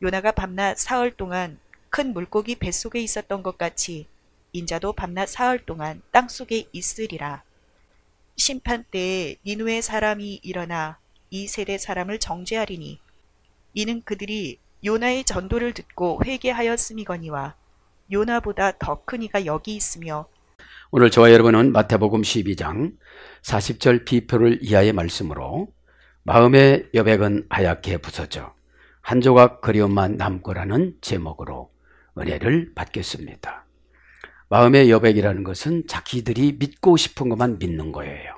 요나가 밤낮 사흘 동안 큰 물고기 뱃속에 있었던 것 같이 인자도 밤낮 사흘 동안 땅속에 있으리라. 심판 때에 니느웨 사람이 일어나 이 세대 사람을 정죄하리니 이는 그들이 요나의 전도를 듣고 회개하였음이거니와 요나보다 더 큰 이가 여기 있으며. 오늘 저와 여러분은 마태복음 12장 40절 비표를 이하의 말씀으로 마음의 여백은 하얗게 부서져 한 조각 그리움만 남고라는 제목으로 은혜를 받겠습니다. 마음의 여백이라는 것은 자기들이 믿고 싶은 것만 믿는 거예요.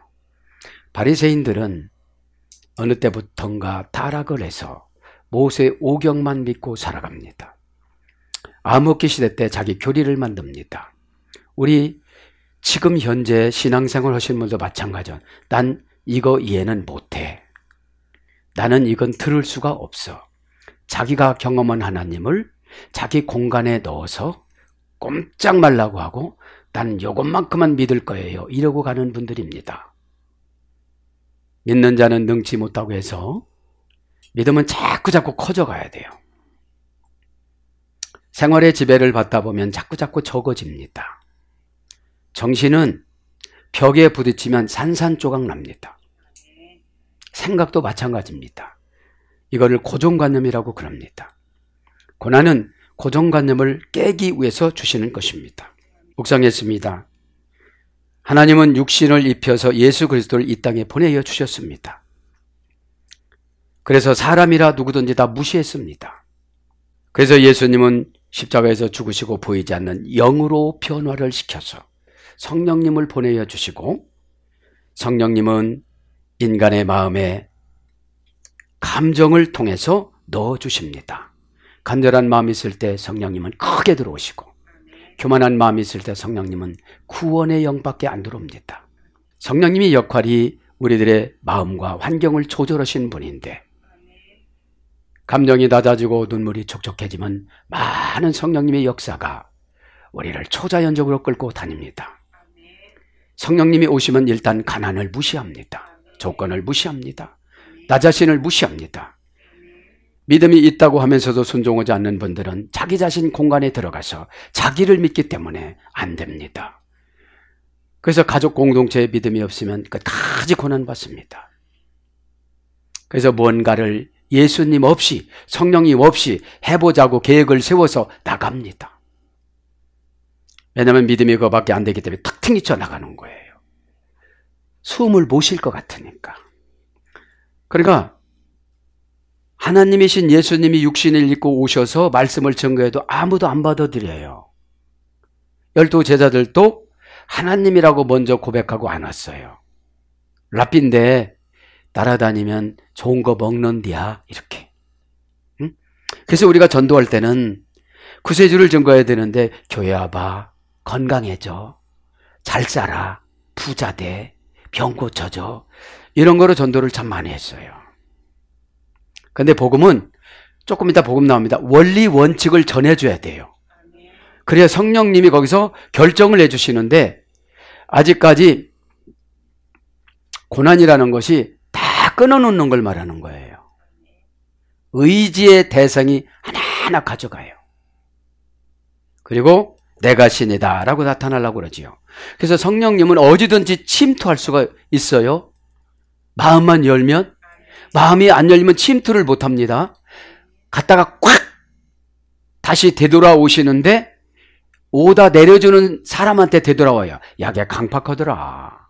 바리새인들은 어느 때부턴가 타락을 해서 모세 오경만 믿고 살아갑니다. 암흑기 시대 때 자기 교리를 만듭니다. 우리 지금 현재 신앙생활 하시는 분도 마찬가지죠. 난 이거 이해는 못해. 나는 이건 들을 수가 없어. 자기가 경험한 하나님을 자기 공간에 넣어서 꼼짝 말라고 하고 난 요것만큼만 믿을 거예요. 이러고 가는 분들입니다. 믿는 자는 능치 못하고 해서 믿음은 자꾸 커져가야 돼요. 생활의 지배를 받다 보면 자꾸 적어집니다. 정신은 벽에 부딪히면 산산조각 납니다. 생각도 마찬가지입니다. 이거를 고정관념이라고 그럽니다. 고난은 고정관념을 깨기 위해서 주시는 것입니다. 묵상했습니다. 하나님은 육신을 입혀서 예수 그리스도를 이 땅에 보내어 주셨습니다. 그래서 사람이라 누구든지 다 무시했습니다. 그래서 예수님은 십자가에서 죽으시고 보이지 않는 영으로 변화를 시켜서 성령님을 보내어 주시고, 성령님은 인간의 마음에 감정을 통해서 넣어 주십니다. 간절한 마음이 있을 때 성령님은 크게 들어오시고, 교만한 마음이 있을 때 성령님은 구원의 영밖에 안 들어옵니다. 성령님의 역할이 우리들의 마음과 환경을 조절하시는 분인데, 감정이 낮아지고 눈물이 촉촉해지면 많은 성령님의 역사가 우리를 초자연적으로 끌고 다닙니다. 성령님이 오시면 일단 가난을 무시합니다. 조건을 무시합니다. 나 자신을 무시합니다. 믿음이 있다고 하면서도 순종하지 않는 분들은 자기 자신 공간에 들어가서 자기를 믿기 때문에 안 됩니다. 그래서 가족 공동체에 믿음이 없으면 끝까지 고난받습니다. 그래서 뭔가를 예수님 없이, 성령님 없이 해보자고 계획을 세워서 나갑니다. 왜냐하면 믿음이 그거밖에 안 되기 때문에 탁 튕기쳐 나가는 거예요. 숨을 못 쉴 것 같으니까. 그러니까 하나님이신 예수님이 육신을 입고 오셔서 말씀을 증거해도 아무도 안 받아들여요. 12 제자들도 하나님이라고 먼저 고백하고 안 왔어요. 랍비인데 따라다니면 좋은 거 먹는디야, 이렇게. 응? 그래서 우리가 전도할 때는 구세주를 증거해야 되는데, 교회 와봐, 건강해져, 잘 살아, 부자 돼, 병 고쳐져, 이런 거로 전도를 참 많이 했어요. 근데 복음은 조금 이따 복음 나옵니다. 원리 원칙을 전해줘야 돼요. 그래야 성령님이 거기서 결정을 해주시는데, 아직까지 고난이라는 것이 다 끊어놓는 걸 말하는 거예요. 의지의 대상이 하나하나 가져가요. 그리고 내가 신이다 라고 나타나려고 그러지요. 그래서 성령님은 어디든지 침투할 수가 있어요. 마음만 열면. 마음이 안 열리면 침투를 못합니다. 갔다가 꽉 다시 되돌아오시는데, 오다 내려주는 사람한테 되돌아와요. 야, 걔 강팍하더라.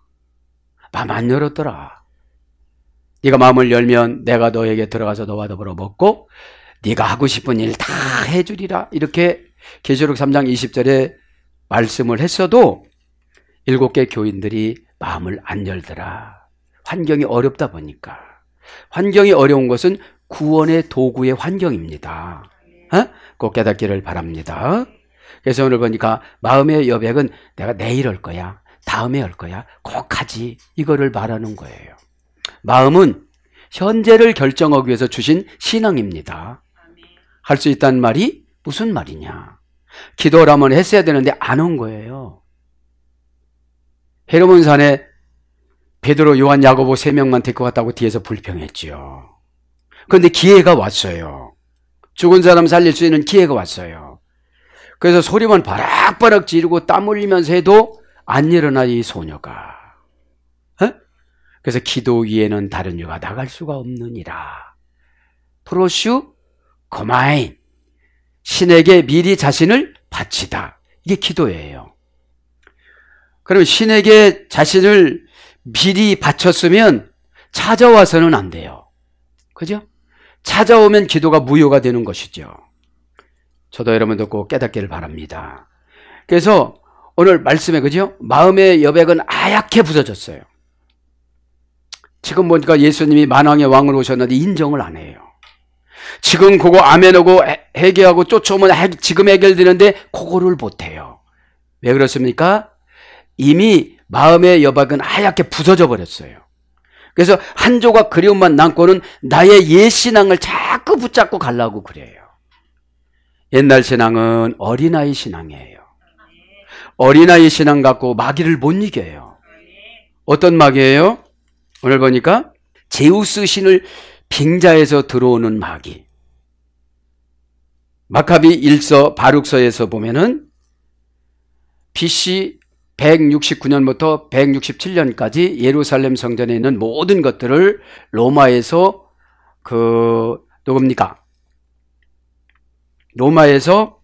마음 안 열었더라. 네가 마음을 열면 내가 너에게 들어가서 너와 더불어 먹고 네가 하고 싶은 일 다 해주리라. 이렇게 계시록 3장 20절에 말씀을 했어도 7개 교인들이 마음을 안 열더라. 환경이 어렵다 보니까. 환경이 어려운 것은 구원의 도구의 환경입니다. 꼭 깨닫기를 바랍니다. 그래서 오늘 보니까 마음의 여백은 내가 내일 할 거야, 다음에 할 거야, 꼭 하지, 이거를 말하는 거예요. 마음은 현재를 결정하기 위해서 주신 신앙입니다. 할 수 있다는 말이 무슨 말이냐. 기도라면 했어야 되는데 안 온 거예요. 헤르몬산에 베드로, 요한, 야고보 3명만 데리고 갔다고 뒤에서 불평했지요. 그런데 기회가 왔어요. 죽은 사람 살릴 수 있는 기회가 왔어요. 그래서 소리만 바락바락 지르고 땀 흘리면서 해도 안 일어나 이 소녀가. 그래서 기도 위에는 다른 유가 나갈 수가 없느니라. 프로슈 거마인, 신에게 미리 자신을 바치다. 이게 기도예요. 그럼 신에게 자신을 미리 바쳤으면 찾아와서는 안 돼요. 그죠? 찾아오면 기도가 무효가 되는 것이죠. 저도 여러분도 꼭 깨닫기를 바랍니다. 그래서 오늘 말씀에, 그죠? 마음의 여백은 하얗게 부서졌어요. 지금 보니까 예수님이 만왕의 왕으로 오셨는데 인정을 안 해요. 지금 그거 아멘하고 회개하고 쫓아오면 지금 해결되는데 그거를 못해요. 왜 그렇습니까? 이미 마음의 여백은 하얗게 부서져 버렸어요. 그래서 한 조각 그리움만 남고는 나의 옛 신앙을 자꾸 붙잡고 가려고 그래요. 옛날 신앙은 어린아이 신앙이에요. 어린아이 신앙 갖고 마귀를 못 이겨요. 어떤 마귀예요? 오늘 보니까 제우스 신을 빙자해서 들어오는 마귀. 마카비 1서 바룩서에서 보면은 BC 169년부터 167년까지 예루살렘 성전에 있는 모든 것들을 로마에서 누굽니까? 로마에서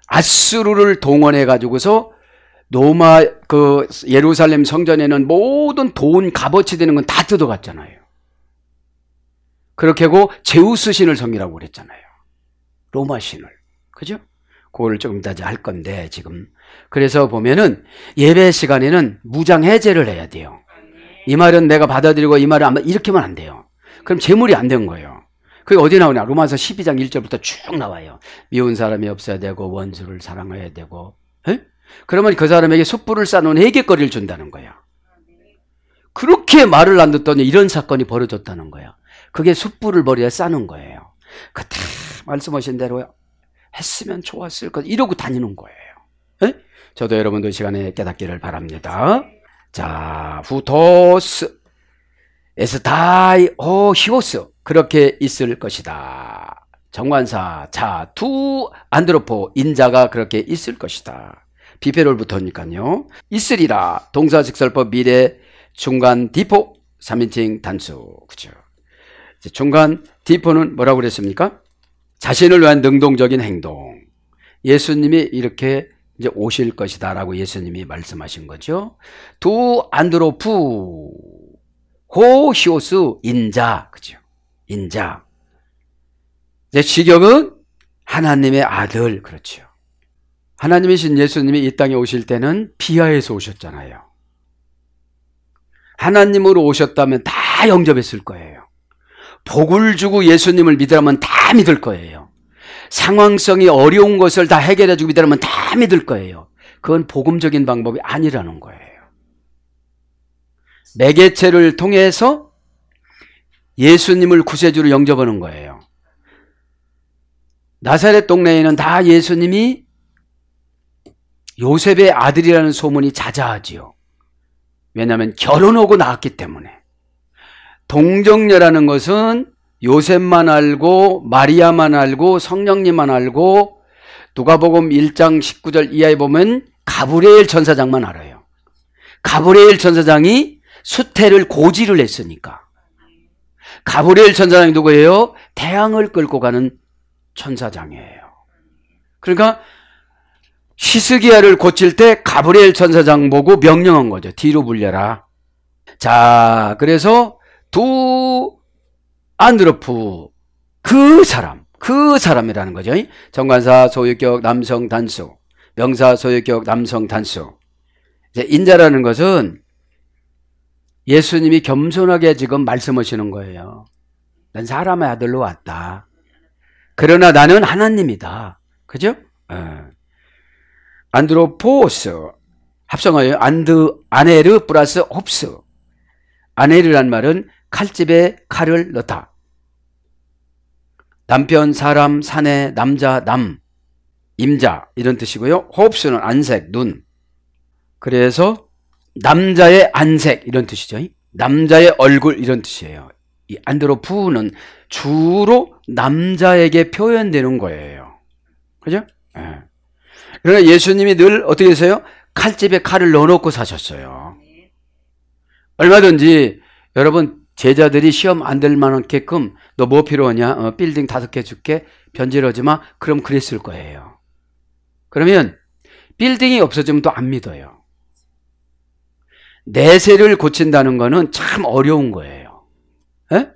아수르를 동원해 가지고서 로마 예루살렘 성전에는 모든 돈 값어치 되는 건 다 뜯어갔잖아요. 그렇게 하고 제우스 신을 섬기라고 그랬잖아요. 로마 신을. 그죠? 그걸 조금 이따 할 건데 지금. 그래서 보면은 예배 시간에는 무장 해제를 해야 돼요. 이 말은 내가 받아들이고 이 말은 이렇게 하면 안 돼요. 그럼 재물이 안 된 거예요. 그게 어디 나오냐? 로마서 12장 1절부터 쭉 나와요. 미운 사람이 없어야 되고 원수를 사랑해야 되고. 에? 그러면 그 사람에게 숯불을 쌓아놓은 해결거리를 준다는 거야. 그렇게 말을 안 듣더니 이런 사건이 벌어졌다는 거야. 그게 숯불을 머리에 쌓는 거예요. 그때 말씀하신 대로 했으면 좋았을 것 이러고 다니는 거예요. 에? 저도 여러분도 이 시간에 깨닫기를 바랍니다. 자, 후토스 에스타이 히오스 그렇게 있을 것이다. 정관사 자 두 안드로포 인자가 그렇게 있을 것이다. 비페롤 붙으니까요. 있으리라 동사직설법 미래 중간 디포 3인칭 단수. 그죠? 중간 디포는 뭐라고 그랬습니까? 자신을 위한 능동적인 행동. 예수님이 이렇게 이제 오실 것이다 라고 예수님이 말씀하신 거죠. 두 안드로푸 호시오스 인자. 그죠? 인자. 이제 직역은 하나님의 아들. 그렇죠. 하나님이신 예수님이 이 땅에 오실 때는 비하에서 오셨잖아요. 하나님으로 오셨다면 다 영접했을 거예요. 복을 주고 예수님을 믿으라면 다 믿을 거예요. 상황성이 어려운 것을 다 해결해주고 믿으라면 다 믿을 거예요. 그건 복음적인 방법이 아니라는 거예요. 매개체를 통해서 예수님을 구세주로 영접하는 거예요. 나사렛 동네에는 다 예수님이 요셉의 아들이라는 소문이 자자하지요. 왜냐하면 결혼하고 낳았기 때문에. 동정녀라는 것은 요셉만 알고 마리아만 알고 성령님만 알고 누가복음 1장 19절 이하에 보면 가브리엘 천사장만 알아요. 가브리엘 천사장이 수태를 고지를 했으니까. 가브리엘 천사장이 누구예요? 태양을 끌고 가는 천사장이에요. 그러니까 히스기야를 고칠 때 가브리엘 천사장 보고 명령한 거죠. 뒤로 물려라. 자, 그래서 두 안드로프 그 사람이라는 거죠. 정관사 소유격 남성 단수, 명사 소유격 남성 단수. 이제 인자라는 것은 예수님이 겸손하게 지금 말씀하시는 거예요. 난 사람의 아들로 왔다. 그러나 나는 하나님이다. 그죠? 안드로포스 합성어예요. 아네르 플러스 홉스. 아네르란 말은 칼집에 칼을 넣다. 남편, 사람, 사내, 남자, 남, 임자 이런 뜻이고요. 홉스는 안색, 눈. 그래서 남자의 안색 이런 뜻이죠. 남자의 얼굴 이런 뜻이에요. 이 안드로푸는 주로 남자에게 표현되는 거예요. 그죠? 예. 그러나 예수님이 늘 어떻게 했어요? 칼집에 칼을 넣어놓고 사셨어요. 얼마든지 여러분 제자들이 시험 안 될 만하게끔 너 뭐 필요하냐? 빌딩 5개 줄게. 변질하지 마. 그럼 그랬을 거예요. 그러면 빌딩이 없어지면 또 안 믿어요. 내세를 고친다는 거는 참 어려운 거예요. 에?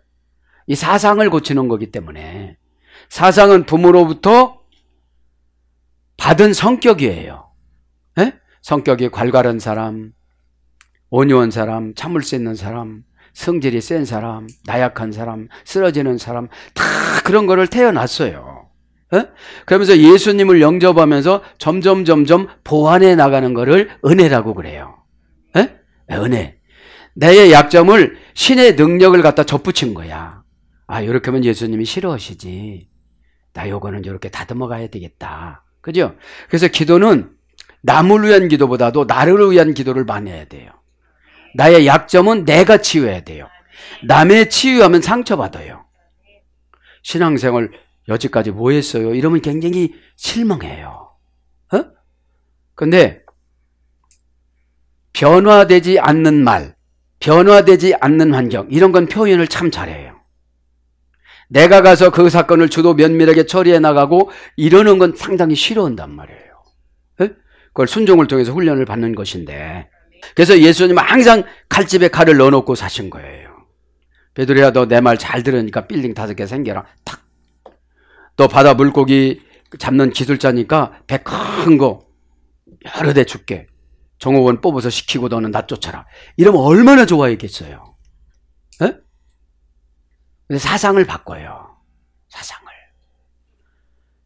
이 사상을 고치는 거기 때문에 사상은 부모로부터 받은 성격이에요. 에? 성격이 괄괄한 사람, 온유한 사람, 참을 수 있는 사람, 성질이 센 사람, 나약한 사람, 쓰러지는 사람 다 그런 거를 태어났어요. 에? 그러면서 예수님을 영접하면서 점점 보완해 나가는 거를 은혜라고 그래요. 에? 은혜. 나의 약점을 신의 능력을 갖다 접붙인 거야. 아, 이렇게 하면 예수님이 싫어하시지. 나 요거는 이렇게 다듬어 가야 되겠다. 그죠? 그래서 기도는 남을 위한 기도보다도 나를 위한 기도를 많이 해야 돼요. 나의 약점은 내가 치유해야 돼요. 남의 치유하면 상처받아요. 신앙생활 여지까지 뭐 했어요? 이러면 굉장히 실망해요. 근데 변화되지 않는 말, 변화되지 않는 환경, 이런 건 표현을 참 잘해요. 내가 가서 그 사건을 주도 면밀하게 처리해 나가고 이러는 건 상당히 싫어한단 말이에요. 그걸 순종을 통해서 훈련을 받는 것인데, 그래서 예수님은 항상 칼집에 칼을 넣어놓고 사신 거예요. 베드로야, 너 내 말 잘 들으니까 빌딩 5개 생겨라. 탁. 너 바다 물고기 잡는 기술자니까 배 큰 거 여러 대 줄게. 정옥원 뽑아서 시키고 너는 나 쫓아라. 이러면 얼마나 좋아했겠어요. 에? 근데 사상을 바꿔요. 사상을.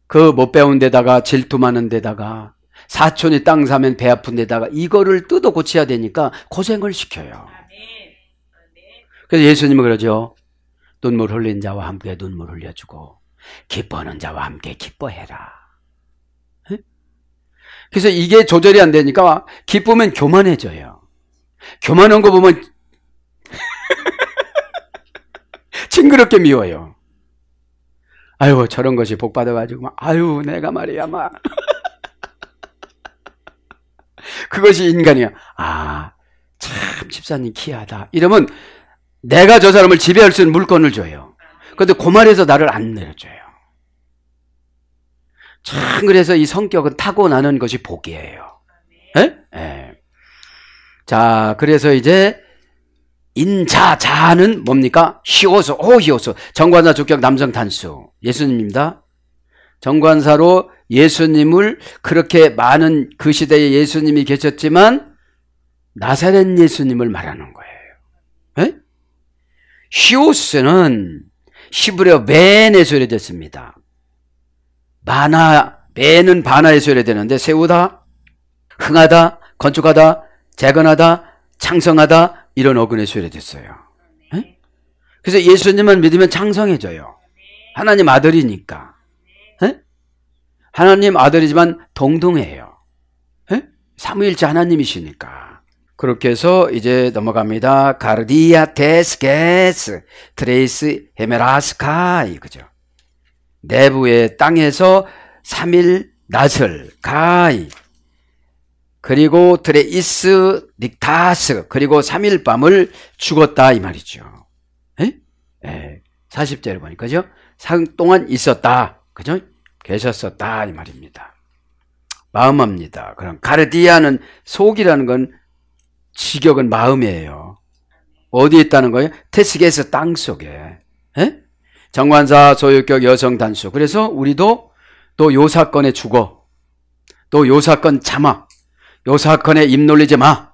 그 못 배운 데다가 질투 많은 데다가 사촌이 땅 사면 배 아픈 데다가 이거를 뜯어 고쳐야 되니까 고생을 시켜요. 그래서 예수님은 그러죠. 눈물 흘린 자와 함께 눈물 흘려주고 기뻐하는 자와 함께 기뻐해라. 에? 그래서 이게 조절이 안 되니까 기쁘면 교만해져요. 교만한 거 보면 징그럽게 미워요. 아유, 저런 것이 복 받아가지고 막 아유, 내가 말이야 막 그것이 인간이야. 아, 참 집사님 기하다. 이러면 내가 저 사람을 지배할 수 있는 물건을 줘요. 그런데 그 말에서 나를 안 내려줘요. 참, 그래서 이 성격은 타고나는 것이 복이에요. 에? 에. 자, 그래서 이제 인자자는 뭡니까? 히오스, 히오스. 정관사 주격 남성 단수. 예수님입니다. 정관사로 예수님을 그렇게 많은 그 시대에 예수님이 계셨지만 나사렛 예수님을 말하는 거예요. 에? 히오스는 히브리어 벤에서 유래됐습니다. 벤은 바나에서 유래되는데 세우다, 흥하다, 건축하다, 재건하다, 창성하다 이런 어근에서 유래됐어요. 에? 그래서 예수님만 믿으면 창성해져요. 하나님 아들이니까. 에? 하나님 아들이지만 동등해요. 에? 삼위일체 하나님이시니까. 그렇게 해서 이제 넘어갑니다. 가르디아 테스게스 트레이스 헤메라스카이, 그죠? 내부의 땅에서 3일 낮을 가이, 그리고 트레이스 닉타스, 그리고 3일 밤을 죽었다 이 말이죠. 에? 에, 40절에 보니까 그죠? 사흘 동안 있었다, 그죠? 계셨었다 이 말입니다. 마음합니다. 그럼 가르디아는 속이라는 건 직역은 마음이에요. 어디에 있다는 거예요? 테스게스 땅속에. 에? 정관사 소유격 여성 단수. 그래서 우리도 또 요 사건에 죽어, 또 요 사건 참아, 요 사건에 입 놀리지 마,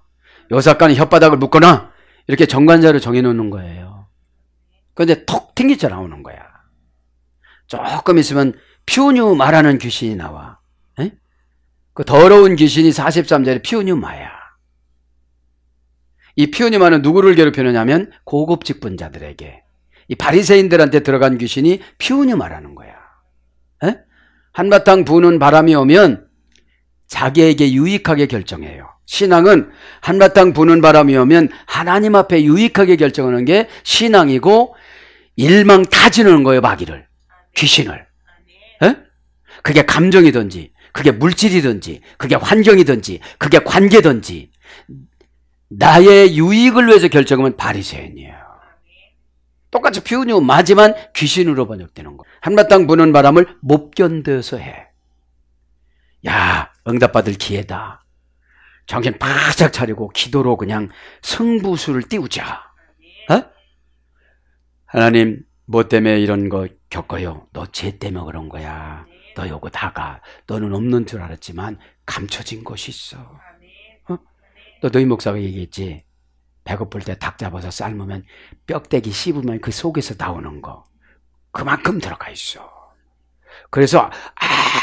요 사건에 혓바닥을 묶거나 이렇게 정관사를 정해놓는 거예요. 그런데 톡 튕기쳐 나오는 거야. 조금 있으면 퓨뉴마라는 귀신이 나와. 에? 그 더러운 귀신이 43절에 퓨뉴마야. 이 퓨뉴마는 누구를 괴롭히느냐면 고급 직분자들에게, 이 바리새인들한테 들어간 귀신이 퓨뉴마라는 거야. 에? 한바탕 부는 바람이 오면 자기에게 유익하게 결정해요. 신앙은 한바탕 부는 바람이 오면 하나님 앞에 유익하게 결정하는 게 신앙이고, 일망 다 지르는 거예요, 마귀를. 귀신을. 에? 그게 감정이든지, 그게 물질이든지, 그게 환경이든지, 그게 관계든지, 나의 유익을 위해서 결정하면 바리새인이에요. 똑같이 표현이 맞지만 귀신으로 번역되는 거. 한바탕 부는 바람을 못 견뎌서 해. 야, 응답받을 기회다. 정신 바짝 차리고 기도로 그냥 승부수를 띄우자. 어? 하나님, 뭐 때문에 이런 거 겪어요? 너 죄 때문에 그런 거야. 너 요거 다가. 너는 없는 줄 알았지만 감춰진 것이 있어. 어? 너희 목사가 얘기했지. 배고플 때 닭 잡아서 삶으면 뼈대기 씹으면 그 속에서 나오는 거. 그만큼 들어가 있어. 그래서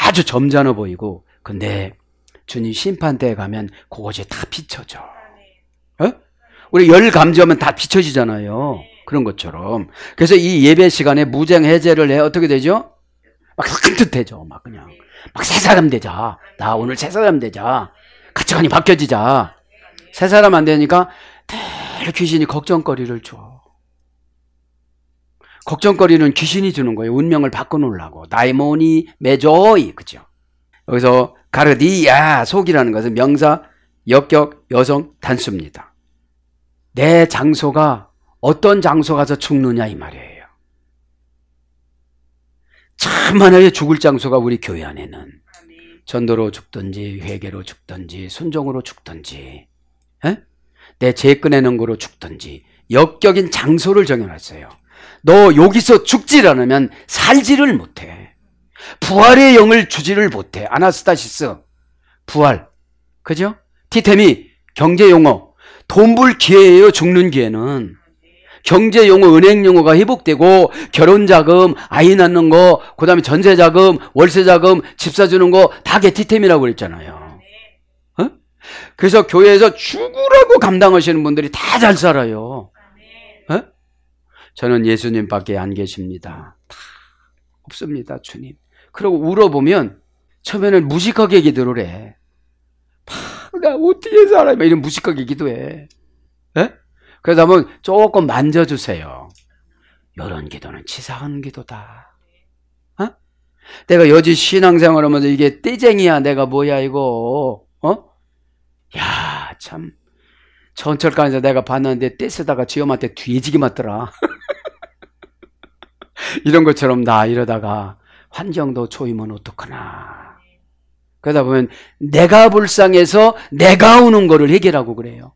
아주 점잖아 보이고, 근데 주님 심판대에 가면 그것이 다 비춰져. 어? 우리 열 감지하면 다 비춰지잖아요. 그런 것처럼. 그래서 이 예배 시간에 무장 해제를 해. 어떻게 되죠? 막 산뜻해져. 막 그냥. 막 새 사람 되자. 나 오늘 새 사람 되자. 가치관이 바뀌어지자. 새 사람 안 되니까 늘 귀신이 걱정거리를 줘. 걱정거리는 귀신이 주는 거예요. 운명을 바꿔놓으려고. 다이모니 메조이. 그죠? 여기서 가르디야, 속이라는 것은 명사, 역격, 여성, 단수입니다. 내 장소가 어떤 장소 가서 죽느냐 이 말이에요. 참 많아요. 죽을 장소가 우리 교회 안에는. 전도로 죽든지 회개로 죽든지 순종으로 죽든지, 에? 내 죄 꺼내는 거로 죽든지 역격인 장소를 정해놨어요. 너 여기서 죽질 않으면 살지를 못해. 부활의 영을 주지를 못해. 아나스타시스, 부활. 그죠? 티테미, 경제용어. 돈 벌 기회예요. 죽는 기회는. 경제용어, 은행용어가 회복되고 결혼자금, 아이 낳는 거, 그 다음에 전세자금, 월세자금, 집 사주는 거 다 티템이라고 그랬잖아요. 어? 그래서 교회에서 죽으라고 감당하시는 분들이 다 잘 살아요. 어? 저는 예수님밖에 안 계십니다. 다 없습니다, 주님. 그러고 울어보면 처음에는 무식하게 기도를 해. 나 어떻게 살아? 이런 무식하게 기도해. 에? 그래서 한번 조금 만져주세요. 이런 기도는 치사한 기도다. 어? 내가 여지 신앙생활 하면서 이게 떼쟁이야. 내가 뭐야 이거. 어? 야, 참. 전철관에서 내가 봤는데 떼 쓰다가 지엄한테 뒤지게 맞더라. 이런 것처럼 나 이러다가 환경도 초이면 어떡하나. 그러다 보면 내가 불쌍해서 내가 우는 거를 해결하고 그래요.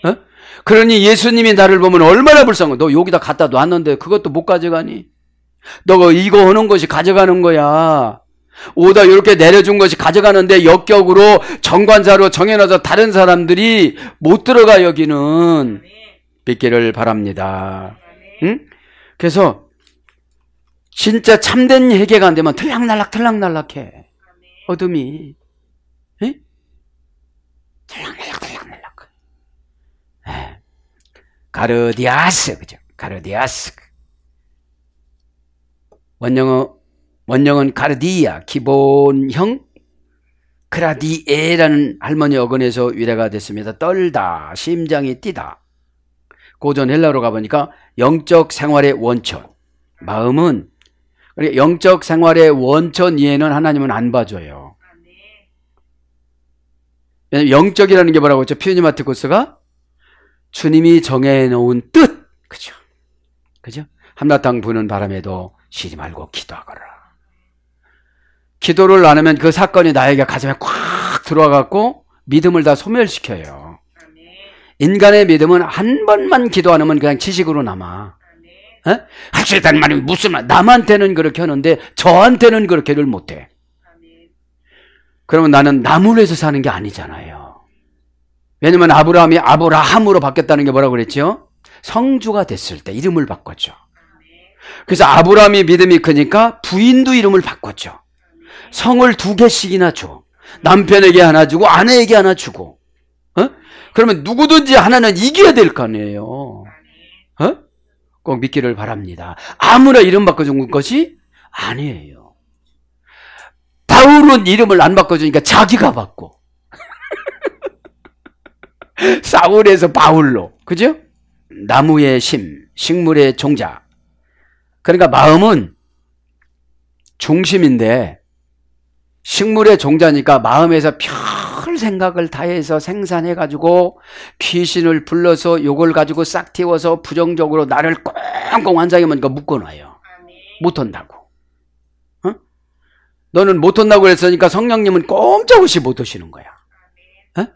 어? 그러니 예수님이 나를 보면 얼마나 불쌍해. 너 여기다 갖다 놨는데 그것도 못 가져가니? 너가 이거 하는 것이 가져가는 거야. 오다 이렇게 내려준 것이 가져가는데 역격으로 정관사로 정해놔서 다른 사람들이 못 들어가. 여기는 믿기를 바랍니다. 응? 그래서 진짜 참된 회개가 안 되면 들락날락해. 어둠이. 에? 들락날락. 가르디아스, 그죠? 가르디아스. 원형은 가르디아, 기본형, 크라디에라는 할머니 어근에서 유래가 됐습니다. 떨다, 심장이 뛰다. 고전 헬라로 가보니까 영적 생활의 원천. 마음은, 영적 생활의 원천 이해는 하나님은 안 봐줘요. 왜냐면 영적이라는 게 뭐라고 했죠? 피우니마티코스가 주님이 정해놓은 뜻. 그죠? 그죠? 한바탕 부는 바람에도 쉬지 말고 기도하거라. 기도를 안 하면 그 사건이 나에게 가슴에 꽉 들어와갖고 믿음을 다 소멸시켜요. 인간의 믿음은 한 번만 기도 안 하면 그냥 지식으로 남아. 할 수 있다는 말이 무슨 말? 남한테는 그렇게 하는데 저한테는 그렇게를 못해. 그러면 나는 나무로 해서 사는 게 아니잖아요. 왜냐면 아브라함이 아브라함으로 바뀌었다는 게 뭐라고 그랬죠? 성주가 됐을 때 이름을 바꿨죠. 그래서 아브라함이 믿음이 크니까 부인도 이름을 바꿨죠. 성을 2개씩이나 줘. 남편에게 하나 주고 아내에게 하나 주고. 그러면 누구든지 하나는 이겨야 될 거 아니에요. 꼭 믿기를 바랍니다. 아무나 이름 바꿔준 것이 아니에요. 바울은 이름을 안 바꿔주니까 자기가 바꿔. 사울에서 바울로. 그죠? 나무의 심, 식물의 종자. 그러니까 마음은 중심인데 식물의 종자니까 마음에서 별 생각을 다해서 생산해가지고 귀신을 불러서 요걸 가지고 싹 틔워서 부정적으로 나를 꽁꽁 환장해보니까 묶어놔요. 못 온다고. 어? 너는 못 온다고 했으니까 성령님은 꼼짝없이 못 오시는 거야. 어?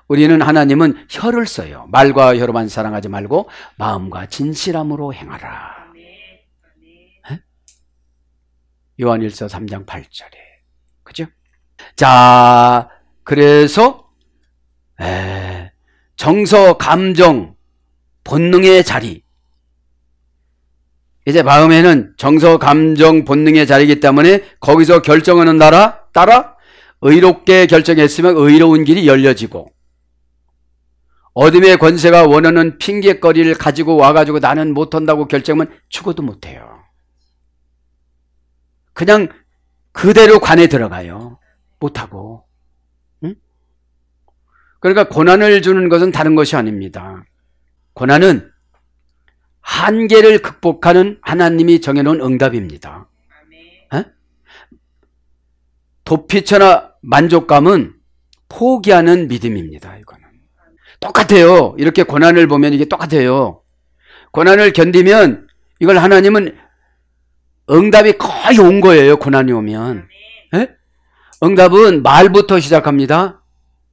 우리는 하나님은 혀를 써요. 말과 혀로만 사랑하지 말고 마음과 진실함으로 행하라. 어? 요한일서 3장 8절에. 그죠? 자, 그래서 정서, 감정, 본능의 자리. 이제 마음에는 정서, 감정, 본능의 자리이기 때문에 거기서 결정하는 따라 의롭게 결정했으면 의로운 길이 열려지고, 어둠의 권세가 원하는 핑계거리를 가지고 와가지고 나는 못한다고 결정하면 죽어도 못해요. 그냥 그대로 관에 들어가요. 못하고. 응? 그러니까 고난을 주는 것은 다른 것이 아닙니다. 고난은 한계를 극복하는 하나님이 정해놓은 응답입니다. 에? 도피처나 만족감은 포기하는 믿음입니다. 이거는 똑같아요. 이렇게 고난을 보면 이게 똑같아요. 고난을 견디면 이걸 하나님은 응답이 거의 온 거예요. 고난이 오면. 에? 응답은 말부터 시작합니다.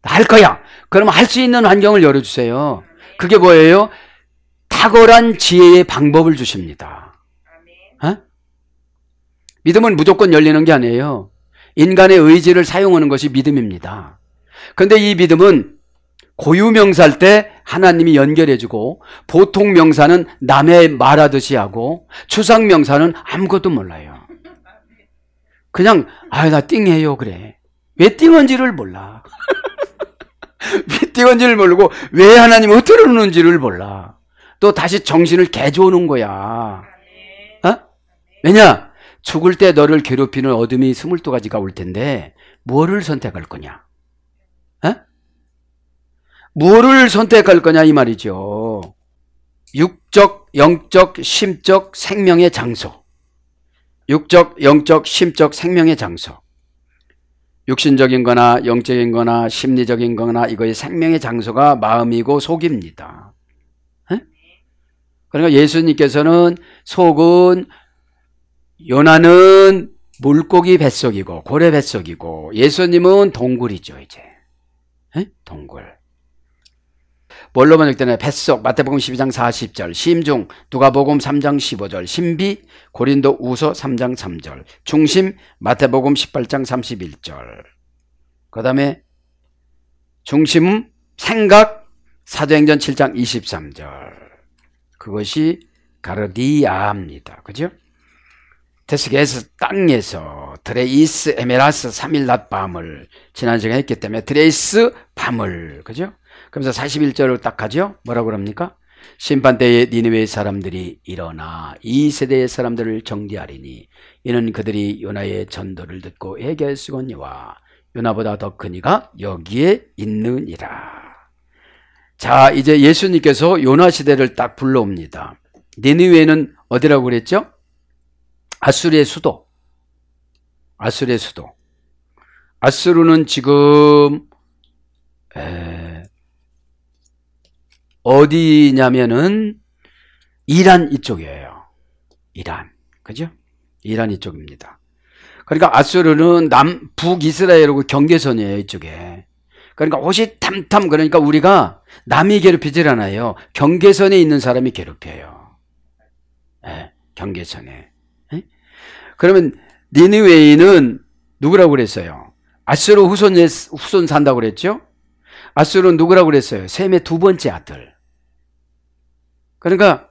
할 거야. 그러면 할 수 있는 환경을 열어주세요. 그게 뭐예요? 탁월한 지혜의 방법을 주십니다. 에? 믿음은 무조건 열리는 게 아니에요. 인간의 의지를 사용하는 것이 믿음입니다. 그런데 이 믿음은 고유명사일 때 하나님이 연결해주고, 보통 명사는 남의 말하듯이 하고, 추상명사는 아무것도 몰라요. 그냥 나 띵해요 그래. 왜 띵한지를 몰라. 왜 띵한지를 모르고 왜 하나님이 어떻게 그러는지를 몰라. 또 다시 정신을 개조하는 거야. 어? 왜냐? 죽을 때 너를 괴롭히는 어둠이 22가지가 올 텐데 뭐를 선택할 거냐? 어? 뭐를 선택할 거냐 이 말이죠. 육적, 영적, 심적, 생명의 장소. 육적, 영적, 심적, 생명의 장소. 육신적인 거나 영적인 거나 심리적인 거나 이거의 생명의 장소가 마음이고 속입니다. 에? 그러니까 예수님께서는 속은, 요나는 물고기 뱃속이고 고래 뱃속이고, 예수님은 동굴이죠. 이제 에? 동굴. 뭘로 번역되나요? 뱃속, 마태복음 12장 40절, 심중, 누가복음 3장 15절, 신비, 고린도후서 3장 3절, 중심, 마태복음 18장 31절. 그 다음에 중심, 생각, 사도행전 7장 23절. 그것이 가르디아입니다. 그죠? 테스게에서 땅에서 드레이스 에메라스 3일 낮 밤을 지난 시간에 했기 때문에 드레이스 밤을, 그죠? 그러면서 41절을 딱 하죠. 뭐라고 그럽니까? 심판때에 니느웨의 사람들이 일어나 이 세대의 사람들을 정죄하리니 이는 그들이 요나의 전도를 듣고 회개하였으거니와 요나보다 더 큰 이가 여기에 있느니라. 자, 이제 예수님께서 요나 시대를 딱 불러옵니다. 니느웨는 어디라고 그랬죠? 아수르의 수도. 아수르의 수도. 아수르는 지금 어디냐면은 이란 이쪽이에요. 이란. 그죠? 이란 이쪽입니다. 그러니까 아수르는 북이스라엘하고 경계선이에요. 이쪽에. 그러니까 호시탐탐, 그러니까 우리가 남이 괴롭히질 않아요. 경계선에 있는 사람이 괴롭혀요. 네, 경계선에. 네? 그러면 니느웨이는 누구라고 그랬어요? 아수르 후손 산다고 그랬죠? 아수르는 누구라고 그랬어요? 셈의 두 번째 아들. 그러니까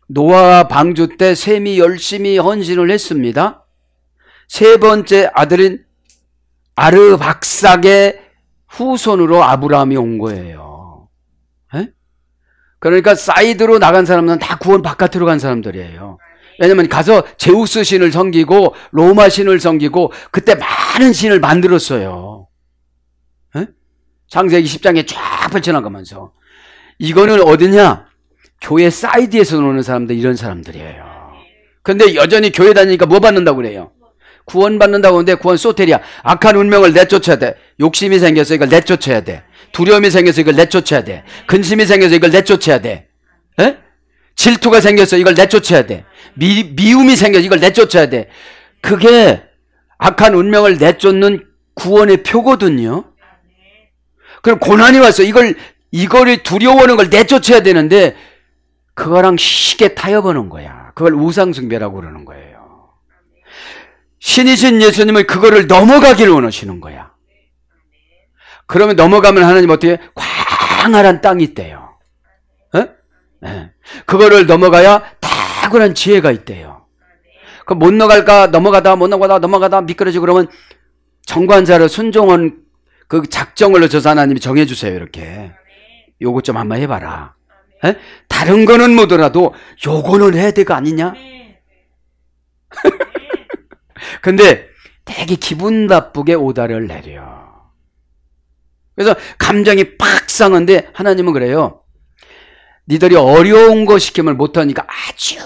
노아 방주 때 셈이 열심히 헌신을 했습니다. 세 번째 아들인 아르박삭의 후손으로 아브라함이 온 거예요. 에? 그러니까 사이드로 나간 사람은 다 구원 바깥으로 간 사람들이에요. 왜냐면 가서 제우스 신을 섬기고 로마 신을 섬기고 그때 많은 신을 만들었어요. 에? 창세기 10장에 쫙 펼쳐나가면서. 이거는 어디냐? 교회 사이드에서 노는 사람들, 이런 사람들이에요. 근데 여전히 교회 다니니까 뭐 받는다고 그래요? 구원 받는다고 하는데 구원 소테리아. 악한 운명을 내쫓아야 돼. 욕심이 생겨서 이걸 내쫓아야 돼. 두려움이 생겨서 이걸 내쫓아야 돼. 근심이 생겨서 이걸 내쫓아야 돼. 에? 질투가 생겨서 이걸 내쫓아야 돼. 미움이 생겨서 이걸 내쫓아야 돼. 그게 악한 운명을 내쫓는 구원의 표거든요. 그럼 고난이 와서 이거를 두려워하는 걸 내쫓아야 되는데 그거랑 쉽게 타협하는 거야. 그걸 우상숭배라고 그러는 거예요. 신이신 예수님은 그거를 넘어가기를 원하시는 거야. 그러면 넘어가면 하나님 어떻게? 광활한 땅이 있대요. 네. 그거를 넘어가야 탁월한 지혜가 있대요. 그럼 못 넘어가다 미끄러지고 그러면 정관사를 순종한 그 작정을 줘서 하나님이 정해주세요. 이렇게 요거 좀 한번 해봐라. 에? 다른 거는 못하더라도 요거는 해야 될 거 아니냐? 근데 되게 기분 나쁘게 오다를 내려. 그래서 감정이 팍 상한데 하나님은 그래요. 니들이 어려운 거 시키면 못하니까 아주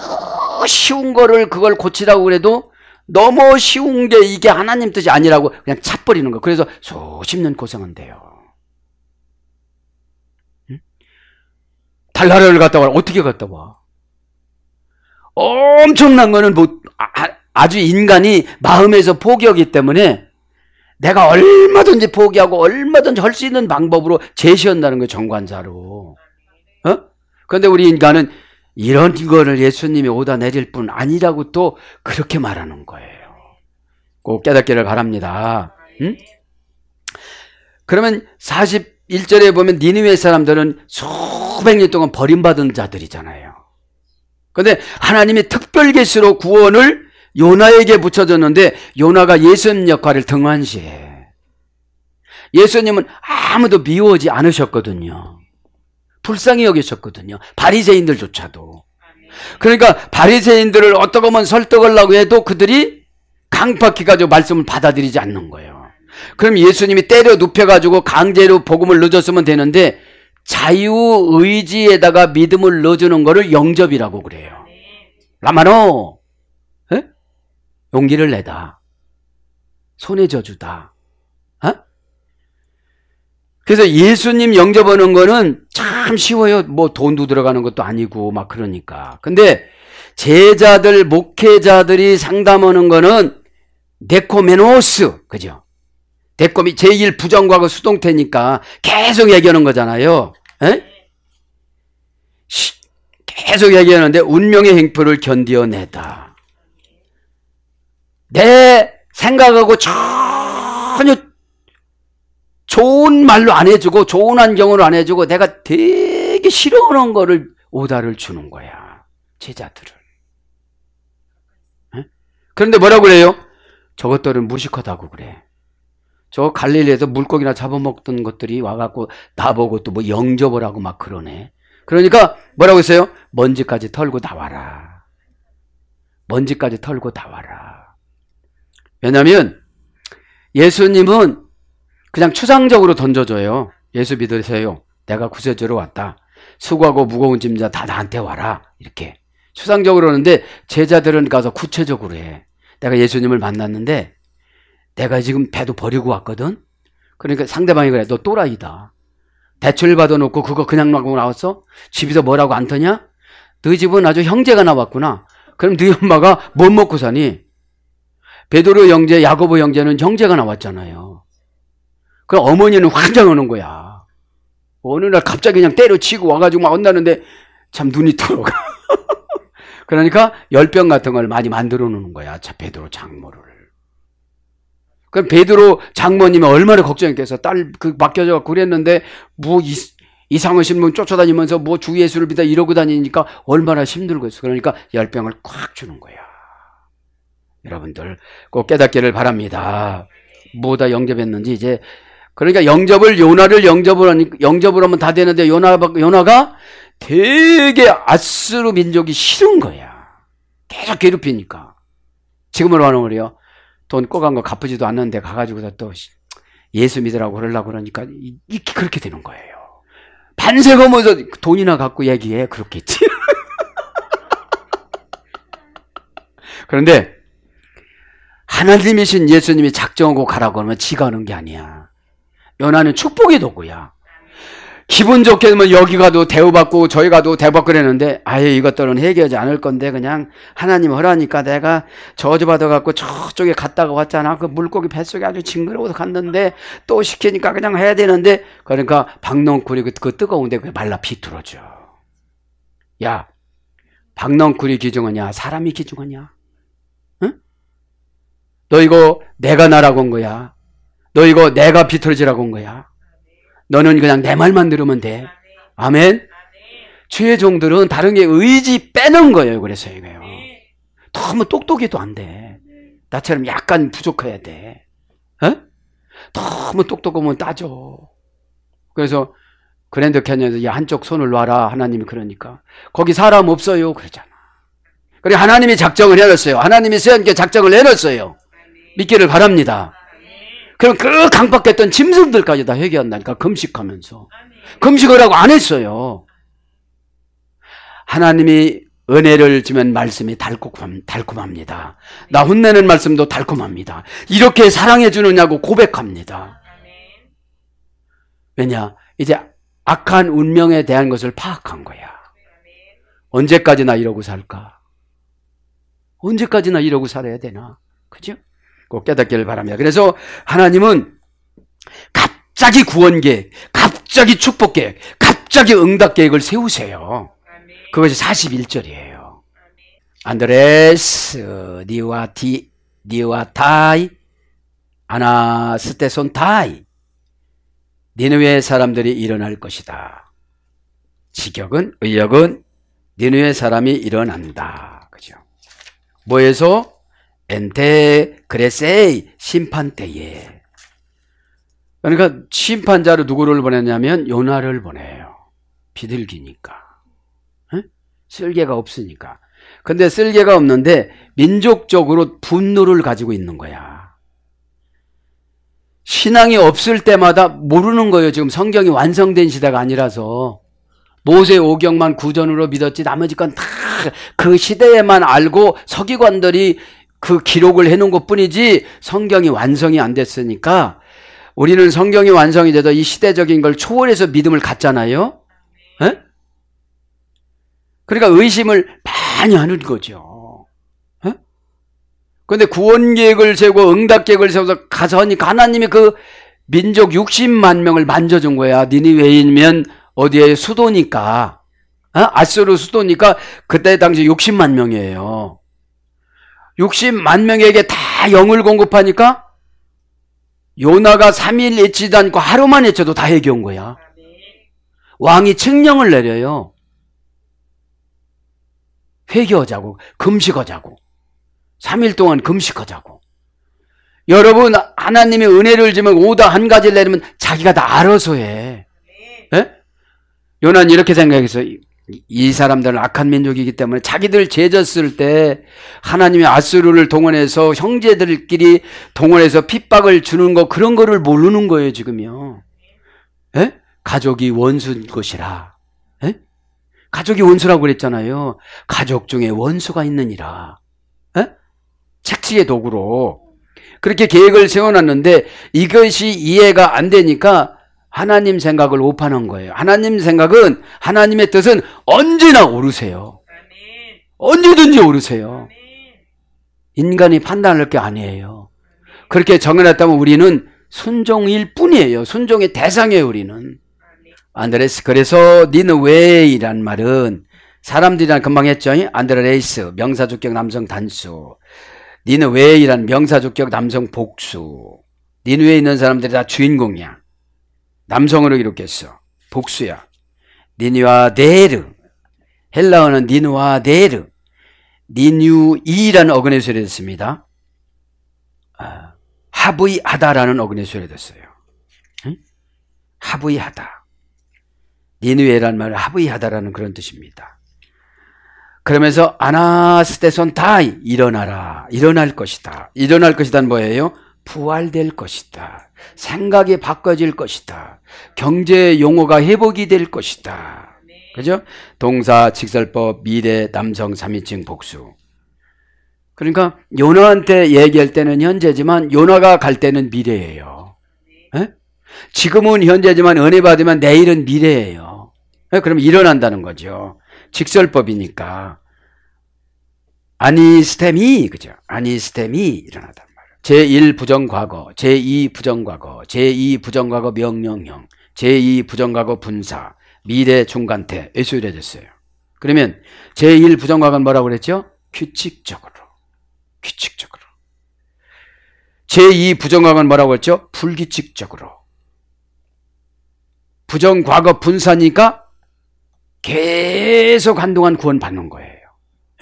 쉬운 거를 그걸 고치라고 그래도 너무 쉬운 게 이게 하나님 뜻이 아니라고 그냥 차버리는 거. 그래서 수십 년 고생한대요. 응? 달나라를 갔다 와. 어떻게 갔다 와? 엄청난 거는 아주 인간이 마음에서 포기하기 때문에 내가 얼마든지 포기하고 얼마든지 할 수 있는 방법으로 제시한다는 거예요. 정관사로. 그런데 우리 인간은 이런 거를 예수님이 오다 내릴 뿐 아니라고 또 그렇게 말하는 거예요. 꼭 깨닫기를 바랍니다. 응? 그러면 41절에 보면 니느웨 사람들은 수백 년 동안 버림받은 자들이잖아요. 그런데 하나님이 특별 계시로 구원을 요나에게 붙여줬는데 요나가 예수님 역할을 등한시해. 예수님은 아무도 미워하지 않으셨거든요. 불쌍히 여기셨거든요. 바리새인들조차도. 그러니까 바리새인들을 어떻게 보면 설득하려고 해도 그들이 강팍해 가지고 말씀을 받아들이지 않는 거예요. 그럼 예수님이 때려 눕혀가지고 강제로 복음을 넣어줬으면 되는데 자유의지에다가 믿음을 넣어주는 거를 영접이라고 그래요. 라마노, 에? 용기를 내다, 손에 져주다. 그래서 예수님 영접하는 거는 참 쉬워요. 뭐 돈도 들어가는 것도 아니고 막 그러니까. 근데 제자들, 목회자들이 상담하는 거는 데코메노스, 그죠? 데코미 제1 부정과거 수동태니까 계속 얘기하는 거잖아요. 에? 계속 얘기하는데 운명의 행포를 견디어내다. 내 생각하고 전혀 좋은 말로 안 해주고 좋은 환경으로 안 해주고 내가 되게 싫어하는 거를 오다를 주는 거야. 제자들을. 에? 그런데 뭐라고 그래요? 저것들은 무식하다고 그래. 저 갈릴리에서 물고기나 잡아먹던 것들이 와갖고 나보고 또 뭐 영접을 하고 막 그러네. 그러니까 뭐라고 했어요? 먼지까지 털고 나와라. 먼지까지 털고 나와라. 왜냐하면 예수님은 그냥 추상적으로 던져줘요. 예수 믿으세요. 내가 구세주로 왔다. 수고하고 무거운 짐자 다 나한테 와라. 이렇게 추상적으로 하는데 제자들은 가서 구체적으로 해. 내가 예수님을 만났는데 내가 지금 배도 버리고 왔거든. 그러니까 상대방이 그래. 너 또라이다. 대출 받아놓고 그거 그냥 놔고 나왔어? 집에서 뭐라고 안 터냐? 너희 집은 아주 형제가 나왔구나. 그럼 너희 엄마가 못 먹고 사니? 베드로 형제, 야고보 형제는 형제가 나왔잖아요. 그럼 어머니는 환장하는 거야. 어느 날 갑자기 그냥 때려치고 와가지고 막 혼나는데 참 눈이 들어가. 그러니까 열병 같은 걸 많이 만들어 놓는 거야. 베드로 장모를. 그럼 베드로 장모님이 얼마나 걱정했겠어. 딸 맡겨져 그랬는데 뭐 이상하신 분 쫓아다니면서 뭐 주 예수를 믿다 이러고 다니니까 얼마나 힘들겠어. 그러니까 열병을 꽉 주는 거야. 여러분들 꼭 깨닫기를 바랍니다. 뭐다 영접했는지 이제. 그러니까 요나를 영접을 하면 다 되는데 요나가 되게 아스루 민족이 싫은 거야. 계속 괴롭히니까. 지금으로 하는 거래요. 돈 꼬간 거 갚지도 않는데 가가지고서 또 예수 믿으라고 그러려고 그러니까 그렇게 되는 거예요. 반세거면서 돈이나 갖고 얘기해. 그렇겠지. 그런데 하나님이신 예수님이 작정하고 가라고 하면 지가 하는 게 아니야. 요나는 축복의 도구야. 기분 좋게 되면 여기 가도 대우받고 저기 가도 대우받고 그랬는데 아예 이것들은 해결하지 않을 건데 그냥 하나님 허라니까 내가 저주받아갖고 저쪽에 갔다가 왔잖아. 그 물고기 뱃속에 아주 징그러워서 갔는데 또 시키니까 그냥 해야 되는데 그러니까 박넝쿨이 그 뜨거운데 그게 말라 비틀어져. 야, 박넝쿨이 기중하냐 사람이 기중하냐? 응? 너 이거 내가 나라고 한 거야. 너 이거 내가 비틀어지라고 한 거야. 너는 그냥 내 말만 들으면 돼. 아멘. 주의 종들은 다른 게 의지 빼는 거예요. 그래서 이거요. 너무 똑똑해도 안 돼. 나처럼 약간 부족해야 돼. 어? 너무 똑똑하면 따져. 그래서 그랜드 캐니언에서 야 한쪽 손을 놔라. 하나님이 그러니까 거기 사람 없어요. 그러잖아. 그래 하나님이 작정을 해놨어요. 하나님이 세안께 작정을 해놨어요. 믿기를 바랍니다. 그럼 그 강박했던 짐승들까지 다 회개한다니까. 금식하면서. 금식을 하고 안 했어요. 하나님이 은혜를 주면 말씀이 달콤합니다. 나 혼내는 말씀도 달콤합니다. 이렇게 사랑해 주느냐고 고백합니다. 왜냐? 이제 악한 운명에 대한 것을 파악한 거야. 언제까지나 이러고 살까? 언제까지나 이러고 살아야 되나? 그죠? 꼭 깨닫기를 바랍니다. 그래서 하나님은 갑자기 구원 계획, 갑자기 축복 계획, 갑자기 응답 계획을 세우세요. 그것이 41절이에요. 안드레스 니와타이 아나스테손타이 니느웨 사람들이 일어날 것이다. 지격은 의역은 니느웨 사람이 일어난다. 그죠? 뭐에서? 엔테 그레세이 심판 때에. 그러니까 심판자로 누구를 보냈냐면 요나를 보내요. 비둘기니까. 응? 쓸개가 없으니까. 근데 쓸개가 없는데 민족적으로 분노를 가지고 있는 거야. 신앙이 없을 때마다 모르는 거예요. 지금 성경이 완성된 시대가 아니라서. 모세 오경만 구전으로 믿었지 나머지 건 다 그 시대에만 알고 서기관들이 그 기록을 해놓은 것 뿐이지 성경이 완성이 안 됐으니까 우리는 성경이 완성이 돼도 이 시대적인 걸 초월해서 믿음을 갖잖아요. 에? 그러니까 의심을 많이 하는 거죠. 그런데 구원 계획을 세우고 응답 계획을 세워서 가서 하니까 하나님이 그 민족 60만 명을 만져준 거야. 니느웨이면 어디에 수도니까. 아수르 수도니까 그때 당시 60만 명이에요. 60만 명에게 다 영을 공급하니까 요나가 3일 외치지 않고 하루만 외쳐도 다 해결한 거야. 왕이 칙령을 내려요. 회개하자고, 금식하자고. 3일 동안 금식하자고. 여러분, 하나님이 은혜를 주면 오다 한 가지를 내리면 자기가 다 알아서 해. 예? 요나는 이렇게 생각했어. 이 사람들은 악한 민족이기 때문에 자기들 죄졌을 때 하나님이 아수르를 동원해서 형제들끼리 동원해서 핍박을 주는 거 그런 거를 모르는 거예요 지금요. 에? 가족이 원수인 것이라. 에? 가족이 원수라고 그랬잖아요. 가족 중에 원수가 있느니라. 에? 착취의 도구로 그렇게 계획을 세워놨는데 이것이 이해가 안 되니까 하나님 생각을 오판한 거예요. 하나님 생각은, 하나님의 뜻은 언제나 옳으세요. 언제든지 옳으세요. 인간이 판단할 게 아니에요. 그렇게 정해놨다면 우리는 순종일 뿐이에요. 순종의 대상이에요, 우리는. 안드레스, 그래서 니느웨이란 말은 사람들이란 금방 했죠. 안드레이스, 명사주격 남성 단수. 니느웨이란 명사주격 남성 복수. 니느웨에 있는 사람들이 다 주인공이야. 남성으로 이룩했어. 복수야. 니누아데르. 헬라어는 니누아데르. 니뉴이라는 어근의 소리 됐습니다. 하브이하다라는 어근의 소리 됐어요. 응? 하브이하다. 니누에라는 말은 하브이하다라는 그런 뜻입니다. 그러면서 아나스테손 타이 일어나라. 일어날 것이다. 일어날 것이다는 뭐예요? 부활될 것이다. 생각이 바꿔질 것이다. 경제 용어가 회복이 될 것이다. 그죠? 동사, 직설법, 미래, 남성, 3인칭 복수. 그러니까 요나한테 얘기할 때는 현재지만 요나가 갈 때는 미래예요. 에? 지금은 현재지만 은혜 받으면 내일은 미래예요. 그럼 일어난다는 거죠. 직설법이니까. 아니스템이, 그죠? 아니스템이 일어나단 말이에요. 제1 부정과거, 제2 부정과거, 제2 부정과거 명령형, 제2 부정과거 분사, 미래 중간태, 에서 이래졌어요. 그러면 제1 부정과거는 뭐라고 그랬죠? 규칙적으로. 규칙적으로. 제2 부정과거는 뭐라고 했죠? 불규칙적으로. 부정과거 분사니까 계속 한동안 구원받는 거예요.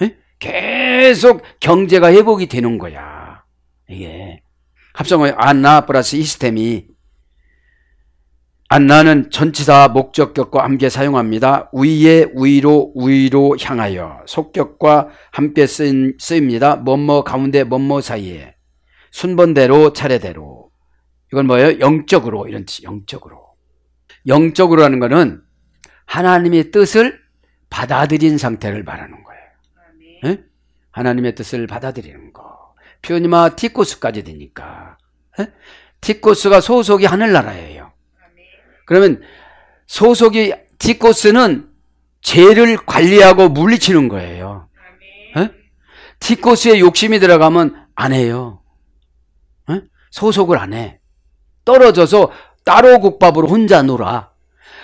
에? 계속 경제가 회복이 되는 거야. 이게 합성어의 안나 플러스 이스템이, 안나는 전치사 목적격과 함께 사용합니다. 위에 위로 위로 향하여 속격과 함께 쓰입니다. 뭐뭐 가운데 뭐뭐 사이에 순번대로 차례대로. 이건 뭐예요? 영적으로, 이런 뜻. 영적으로. 영적으로 하는 거는 하나님의 뜻을 받아들인 상태를 말하는 거예요. 네? 하나님의 뜻을 받아들이는 거. 표니마 티코스까지 되니까. 네? 티코스가 소속이 하늘나라예요. 그러면 소속이 티코스는 죄를 관리하고 물리치는 거예요. 네? 티코스에 욕심이 들어가면 안 해요. 네? 소속을 안 해. 떨어져서 따로 국밥으로 혼자 놀아.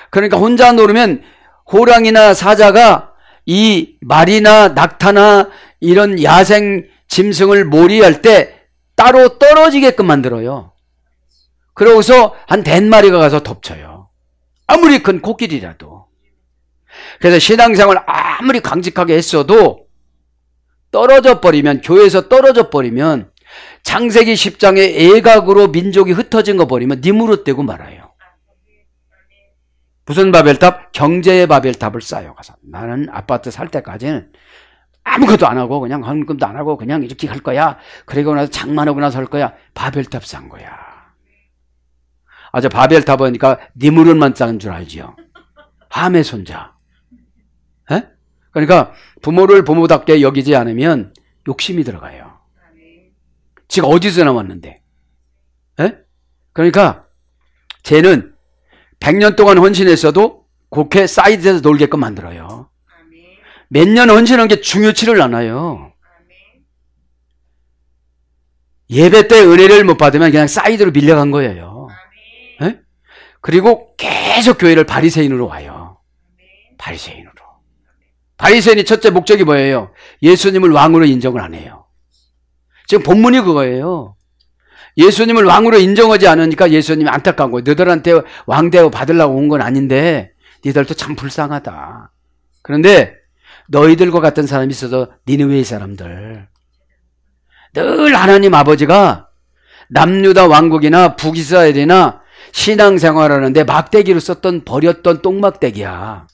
그러니까 혼자 놀으면 호랑이나 사자가 이 말이나 낙타나 이런 야생 짐승을 몰이할 때 따로 떨어지게끔 만들어요. 그러고서 한 100마리가 가서 덮쳐요. 아무리 큰 코끼리라도. 그래서 신앙생활 아무리 강직하게 했어도 떨어져 버리면, 교회에서 떨어져 버리면, 창세기 10장에 애각으로 민족이 흩어진 거 버리면 니무롯되고 말아요. 무슨 바벨탑? 경제의 바벨탑을 쌓여 가서, 나는 아파트 살 때까지는 아무것도 안 하고 그냥 헌금도 안 하고 그냥 이렇게 할 거야. 그리고 나서 장만하고 나서 할 거야. 바벨탑 쌓은 거야. 저 바벨탑 하니까 니무롯만 쌓은 줄 알지요. 함의 손자. 에? 그러니까 부모를 부모답게 여기지 않으면 욕심이 들어가요. 지가 어디서 나왔는데. 에? 그러니까 쟤는 100년 동안 헌신했어도 곡해 사이드에서 놀게끔 만들어요. 몇 년 헌신한 게 중요치를 않아요. 예배 때 은혜를 못 받으면 그냥 사이드로 밀려간 거예요. 에? 그리고 계속 교회를 바리새인으로 와요. 바리새인으로. 바리새인이 첫째 목적이 뭐예요? 예수님을 왕으로 인정을 안 해요. 지금 본문이 그거예요. 예수님을 왕으로 인정하지 않으니까 예수님이 안타까운 거예요. 너희들한테 왕대우 받으려고 온 건 아닌데 너희들도 참 불쌍하다. 그런데 너희들과 같은 사람이 있어서 니느웨의 사람들, 늘 하나님 아버지가 남유다 왕국이나 북이스라엘이나 신앙생활하는데 막대기로 썼던, 버렸던 똥막대기야.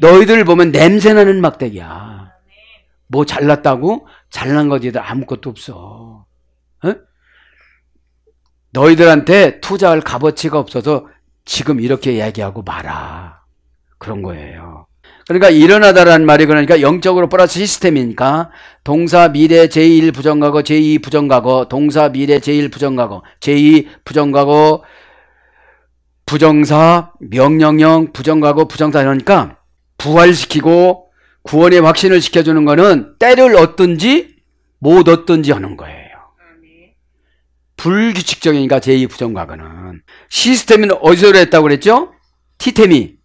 너희들 보면 냄새나는 막대기야. 뭐 잘났다고? 잘난 거지들 아무것도 없어. 어? 너희들한테 투자할 값어치가 없어서 지금 이렇게 얘기하고 말아. 그런 거예요. 그러니까 일어나다라는 말이, 그러니까 영적으로 플러스 시스템이니까 동사 미래 제1 부정과거, 제2 부정과거, 동사 미래 제1 부정과거, 제2 부정과거, 부정사, 명령형, 부정과거, 부정사. 이러니까 부활시키고 구원의 확신을 시켜주는 거는 때를 얻든지 못 얻든지 하는 거예요. 불규칙적이니까 제2 부정과거는. 시스템은 어디서 했다고 그랬죠? 티템이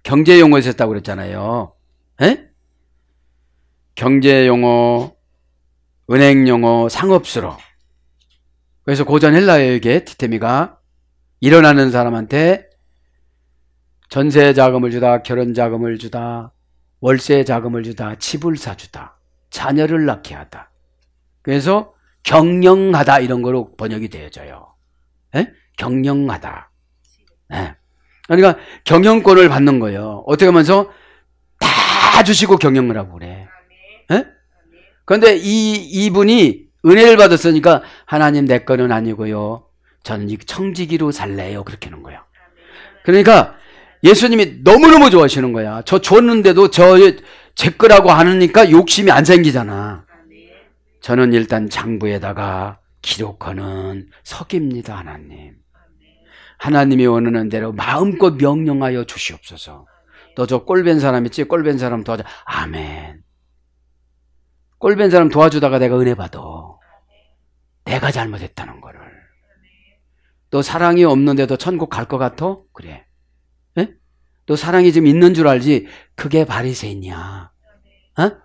경제용어에서 했다고 그랬잖아요. 에? 경제용어, 은행용어, 상업수로. 그래서 고전 헬라어예요, 이게. 티테미가 일어나는 사람한테 전세 자금을 주다, 결혼 자금을 주다, 월세 자금을 주다, 집을 사주다, 자녀를 낳게 하다. 그래서 경영하다, 이런 거로 번역이 되어져요. 에? 경영하다. 에. 그러니까 경영권을 받는 거예요. 어떻게 하면서 다 주시고 경영을 하고 그래. 에? 그런데 이분이 은혜를 받았으니까 하나님 내 거는 아니고요, 저는 이 청지기로 살래요, 그렇게 하는 거예요. 그러니까 예수님이 너무너무 좋아하시는 거야. 저 줬는데도 제 거라고 하니까 욕심이 안 생기잖아. 저는 일단 장부에다가 기록하는 석입니다. 하나님. 하나님이 원하는 대로 마음껏 명령하여 주시옵소서. 너 저 꼴벤 사람 있지? 꼴벤 사람 도와줘. 아멘. 꼴벤 사람 도와주다가 내가 은혜 받아. 내가 잘못했다는 거를. 너 사랑이 없는데도 천국 갈 것 같아? 그래. 에? 너 사랑이 지금 있는 줄 알지? 그게 바리새인이야. 어?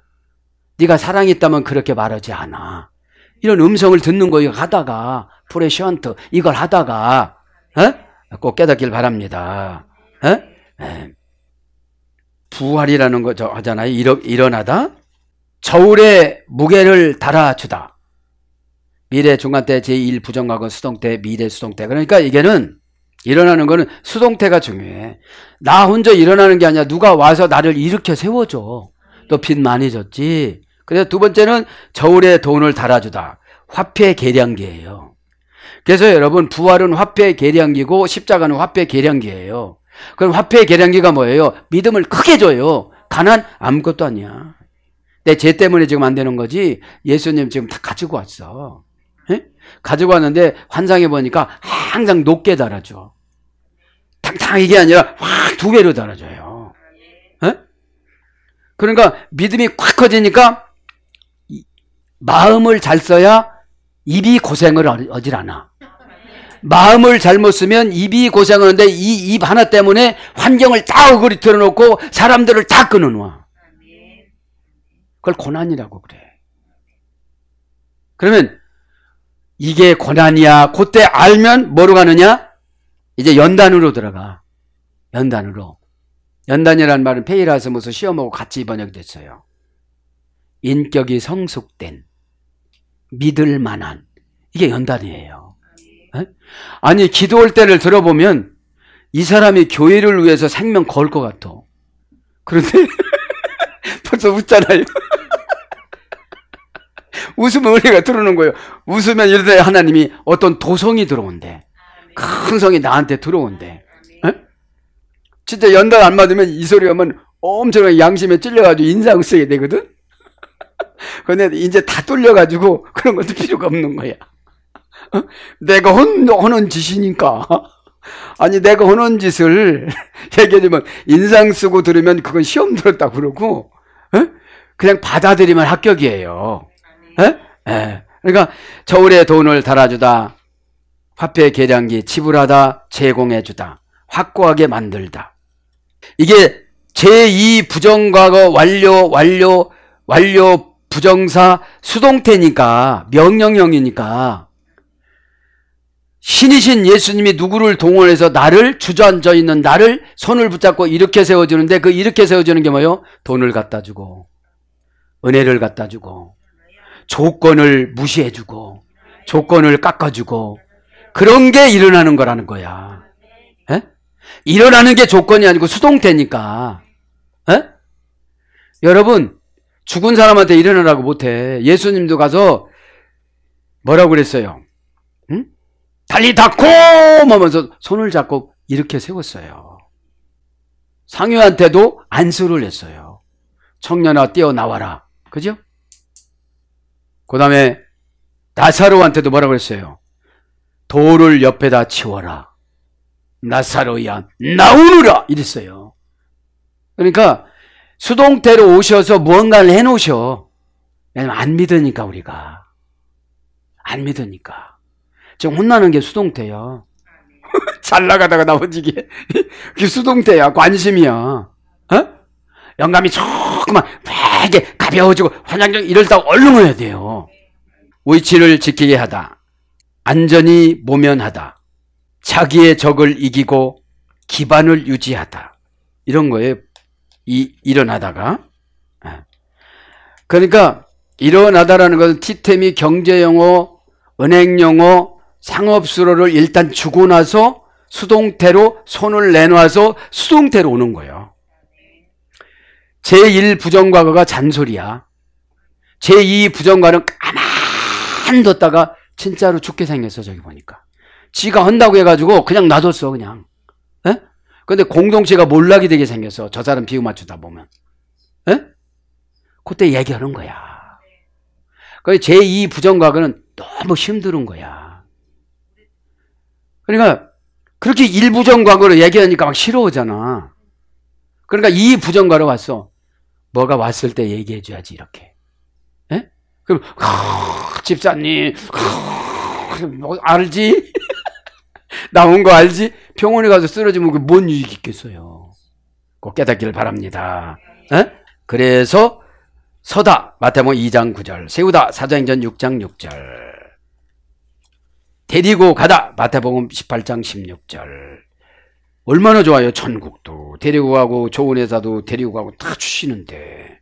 네가 사랑이 있다면 그렇게 말하지 않아. 이런 음성을 듣는 거 이거 하다가 프레시언트 이걸 하다가 꼭 깨닫길 바랍니다. 부활이라는 거 하잖아요. 일어나다. 저울에 무게를 달아주다. 미래 중간 때 제1 부정과거 수동태 미래 수동태. 그러니까 이게는 일어나는 거는 수동태가 중요해. 나 혼자 일어나는 게 아니라 누가 와서 나를 일으켜 세워줘. 너 빚 많이 졌지. 그래서 두 번째는 저울에 돈을 달아주다. 화폐 계량기예요. 그래서 여러분 부활은 화폐 계량기고 십자가는 화폐 계량기예요. 그럼 화폐 계량기가 뭐예요? 믿음을 크게 줘요. 가난 아무것도 아니야. 내 죄 때문에 지금 안 되는 거지. 예수님 지금 다 가지고 왔어. 에? 가지고 왔는데 환상해 보니까 항상 높게 달아줘. 탕탕 이게 아니라 확 2배로 달아줘요. 에? 그러니까 믿음이 콱 커지니까 마음을 잘 써야 입이 고생을 하질 않아. 마음을 잘못 쓰면 입이 고생하는데 이 입 하나 때문에 환경을 다 어그리 틀어놓고 사람들을 다 끊어놓아. 그걸 고난이라고 그래. 그러면 이게 고난이야. 그때 알면 뭐로 가느냐? 이제 연단으로 들어가. 연단으로. 연단이라는 말은 페이라스무스 시험하고 같이 번역이 됐어요. 인격이 성숙된, 믿을 만한, 이게 연단이에요. 에? 아니 기도할 때를 들어보면 이 사람이 교회를 위해서 생명 걸 것 같아. 그런데 벌써 웃잖아요. 웃으면 은혜가 들어오는 거예요. 웃으면 이러다 하나님이 어떤 도성이 들어온대. 큰 성이 나한테 들어온대. 에? 진짜 연단 안 맞으면 이 소리 하면 엄청나게 양심에 찔려가지고 인상 쓰게 되거든. 근데 이제 다 뚫려가지고 그런 것도 필요가 없는 거야. 내가 하는 짓이니까. 아니 내가 하는 짓을 얘기해주면 인상 쓰고 들으면 그건 시험 들었다 그러고 그냥 받아들이면 합격이에요. 그러니까 저울에 돈을 달아주다, 화폐 계량기 지불하다, 제공해주다, 확고하게 만들다. 이게 제2 부정과거 완료 부정사 수동태니까 명령형이니까 신이신 예수님이 누구를 동원해서 나를 주저앉아 있는 나를 손을 붙잡고 이렇게 세워주는데 그 이렇게 세워주는 게 뭐예요? 돈을 갖다 주고 은혜를 갖다 주고 조건을 무시해주고 조건을 깎아주고 그런 게 일어나는 거라는 거야. 에? 일어나는 게 조건이 아니고 수동태니까. 에? 여러분 죽은 사람한테 일어나라고 못해. 예수님도 가서 뭐라고 그랬어요? 응? 달리다코 하면서 손을 잡고 이렇게 세웠어요. 상유한테도 안수를 했어요. 청년아 뛰어나와라. 그죠? 그 다음에 나사로한테도 뭐라고 그랬어요? 돌을 옆에다 치워라. 나사로야 나오느라 이랬어요. 그러니까 수동태로 오셔서 무언가를 해놓으셔. 왜냐면 안 믿으니까 우리가. 안 믿으니까. 지금 혼나는 게 수동태야. 잘 나가다가 나머지게. 그게 수동태야. 관심이야. 어? 영감이 조금만 되게 가벼워지고 환장적 이럴다 얼른 해야 돼요. 위치를 지키게 하다. 안전히 모면하다. 자기의 적을 이기고 기반을 유지하다. 이런 거예요. 일어나다가. 그러니까 일어나다라는 것은 티템이 경제용어, 은행용어, 상업수로를 일단 주고 나서 수동태로 손을 내놔서 수동태로 오는 거예요. 제1 부정과거가 잔소리야. 제2 부정과는 가만 뒀다가 진짜로 죽게 생겼어. 저기 보니까 지가 한다고 해가지고 그냥 놔뒀어. 그냥. 에? 근데 공동체가 몰락이 되게 생겼어. 저 사람 비유 맞추다 보면. 에? 그때 얘기하는 거야. 그 제2 부정과거는 너무 힘든 거야. 그러니까 그렇게 1부정과거로 얘기하니까 막 싫어하잖아. 그러니까 2부정과로 왔어. 뭐가 왔을 때 얘기해줘야지 이렇게. 에? 그럼 집사님 뭐 알지? 나온 거 알지? 병원에 가서 쓰러지면 뭔 이익이 있겠어요. 꼭 깨닫기를 바랍니다. 에? 그래서 서다 마태복음 2장 9절, 세우다 사도행전 6장 6절, 데리고 가다 마태복음 18장 16절. 얼마나 좋아요. 천국도 데리고 가고 좋은 회사도 데리고 가고 다 주시는데.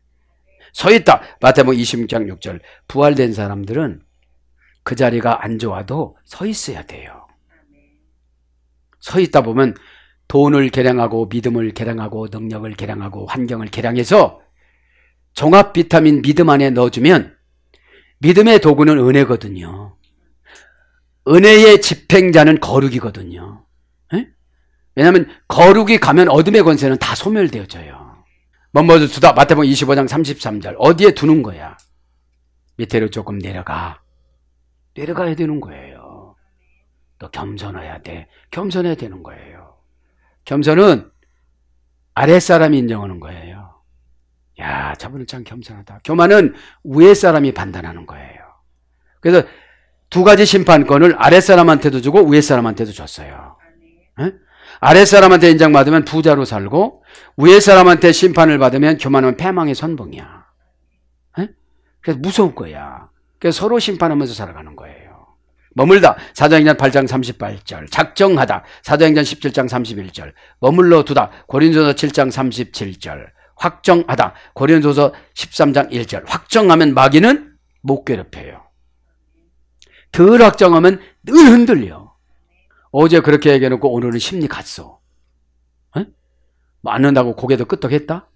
서있다 마태복음 26장 6절. 부활된 사람들은 그 자리가 안 좋아도 서 있어야 돼요. 서 있다 보면 돈을 계량하고 믿음을 계량하고 능력을 계량하고 환경을 계량해서 종합 비타민 믿음 안에 넣어주면 믿음의 도구는 은혜거든요. 은혜의 집행자는 거룩이거든요. 에? 왜냐하면 거룩이 가면 어둠의 권세는 다 소멸되어져요. 먼저 두다 마태복음 25장 33절. 어디에 두는 거야? 밑으로 조금 내려가야 되는 거예요. 너 겸손해야 돼. 겸손해야 되는 거예요. 겸손은 아랫사람이 인정하는 거예요. 야, 저분은 참 겸손하다. 교만은 위에사람이 판단하는 거예요. 그래서 두 가지 심판권을 아랫사람한테도 주고 위에사람한테도 줬어요. 에? 아랫사람한테 인정받으면 부자로 살고 위에사람한테 심판을 받으면 교만하면 패망의 선봉이야. 에? 그래서 무서울 거야. 그래서 서로 심판하면서 살아가는 거예요. 머물다 사도행전 8장 38절. 작정하다 사도행전 17장 31절. 머물러 두다 고린도서 7장 37절. 확정하다 고린도서 13장 1절. 확정하면 마귀는 못 괴롭혀요. 덜 확정하면 늘 흔들려. 어제 그렇게 얘기해놓고 오늘은 심리 갔어. 뭐 안 한다고 고개도 끄덕했다?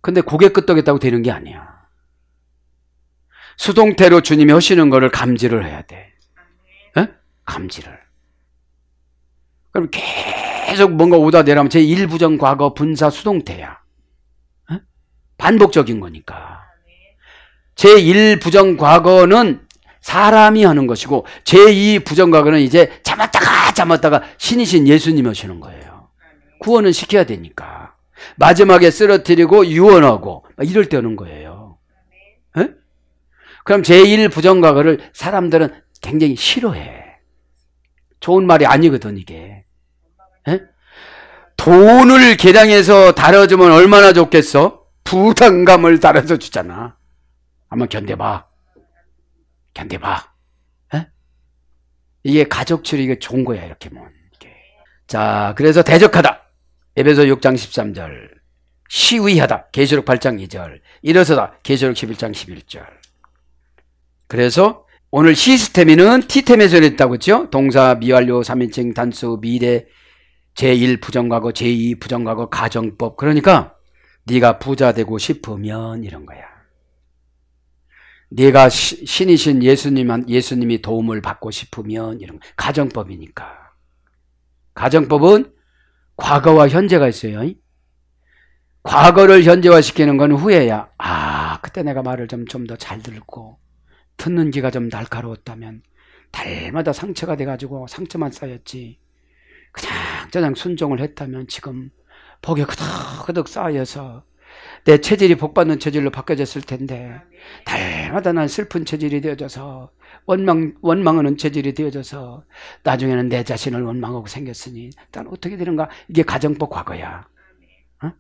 근데 고개 끄덕했다고 되는 게 아니야. 수동태로 주님이 하시는 거를 감지를 해야 돼. 감지를. 그럼 계속 뭔가 오다 내려가면 제1부정 과거 분사 수동태야. 반복적인 거니까. 제1부정 과거는 사람이 하는 것이고 제2부정 과거는 이제 잡았다가 신이신 예수님이 하시는 거예요. 구원은 시켜야 되니까. 마지막에 쓰러뜨리고 유언하고 이럴 때 하는 거예요. 에? 그럼 제1부정 과거를 사람들은 굉장히 싫어해. 좋은 말이 아니거든 이게. 에? 돈을 계량해서 다뤄주면 얼마나 좋겠어? 부담감을 달아서 주잖아. 한번 견뎌봐. 에? 이게 가족처럼 이게 좋은 거야 이렇게 뭐. 자, 그래서 대적하다 에베소 6장 13절. 시위하다 계시록 8장 2절. 일어서다 계시록 11장 11절. 그래서 오늘 시스템이는 T템에서 했다고 했죠. 동사, 미완료, 3인칭, 단수, 미래, 제1 부정과거, 제2 부정과거, 가정법. 그러니까 네가 부자 되고 싶으면 이런 거야. 네가 신이신 예수님이 도움을 받고 싶으면 이런 거야. 가정법이니까. 가정법은 과거와 현재가 있어요. 과거를 현재화시키는 건 후회야. 아, 그때 내가 말을 좀 더 잘 듣고 듣는 귀가 좀 날카로웠다면 달마다 상처가 돼가지고 상처만 쌓였지. 그냥 순종을 했다면 지금 복이 그득그득 쌓여서 내 체질이 복받는 체질로 바뀌어졌을 텐데 달마다 난 슬픈 체질이 되어져서 원망하는 체질이 되어져서 나중에는 내 자신을 원망하고 생겼으니 난 어떻게 되는가. 이게 가정법 과거야. 어?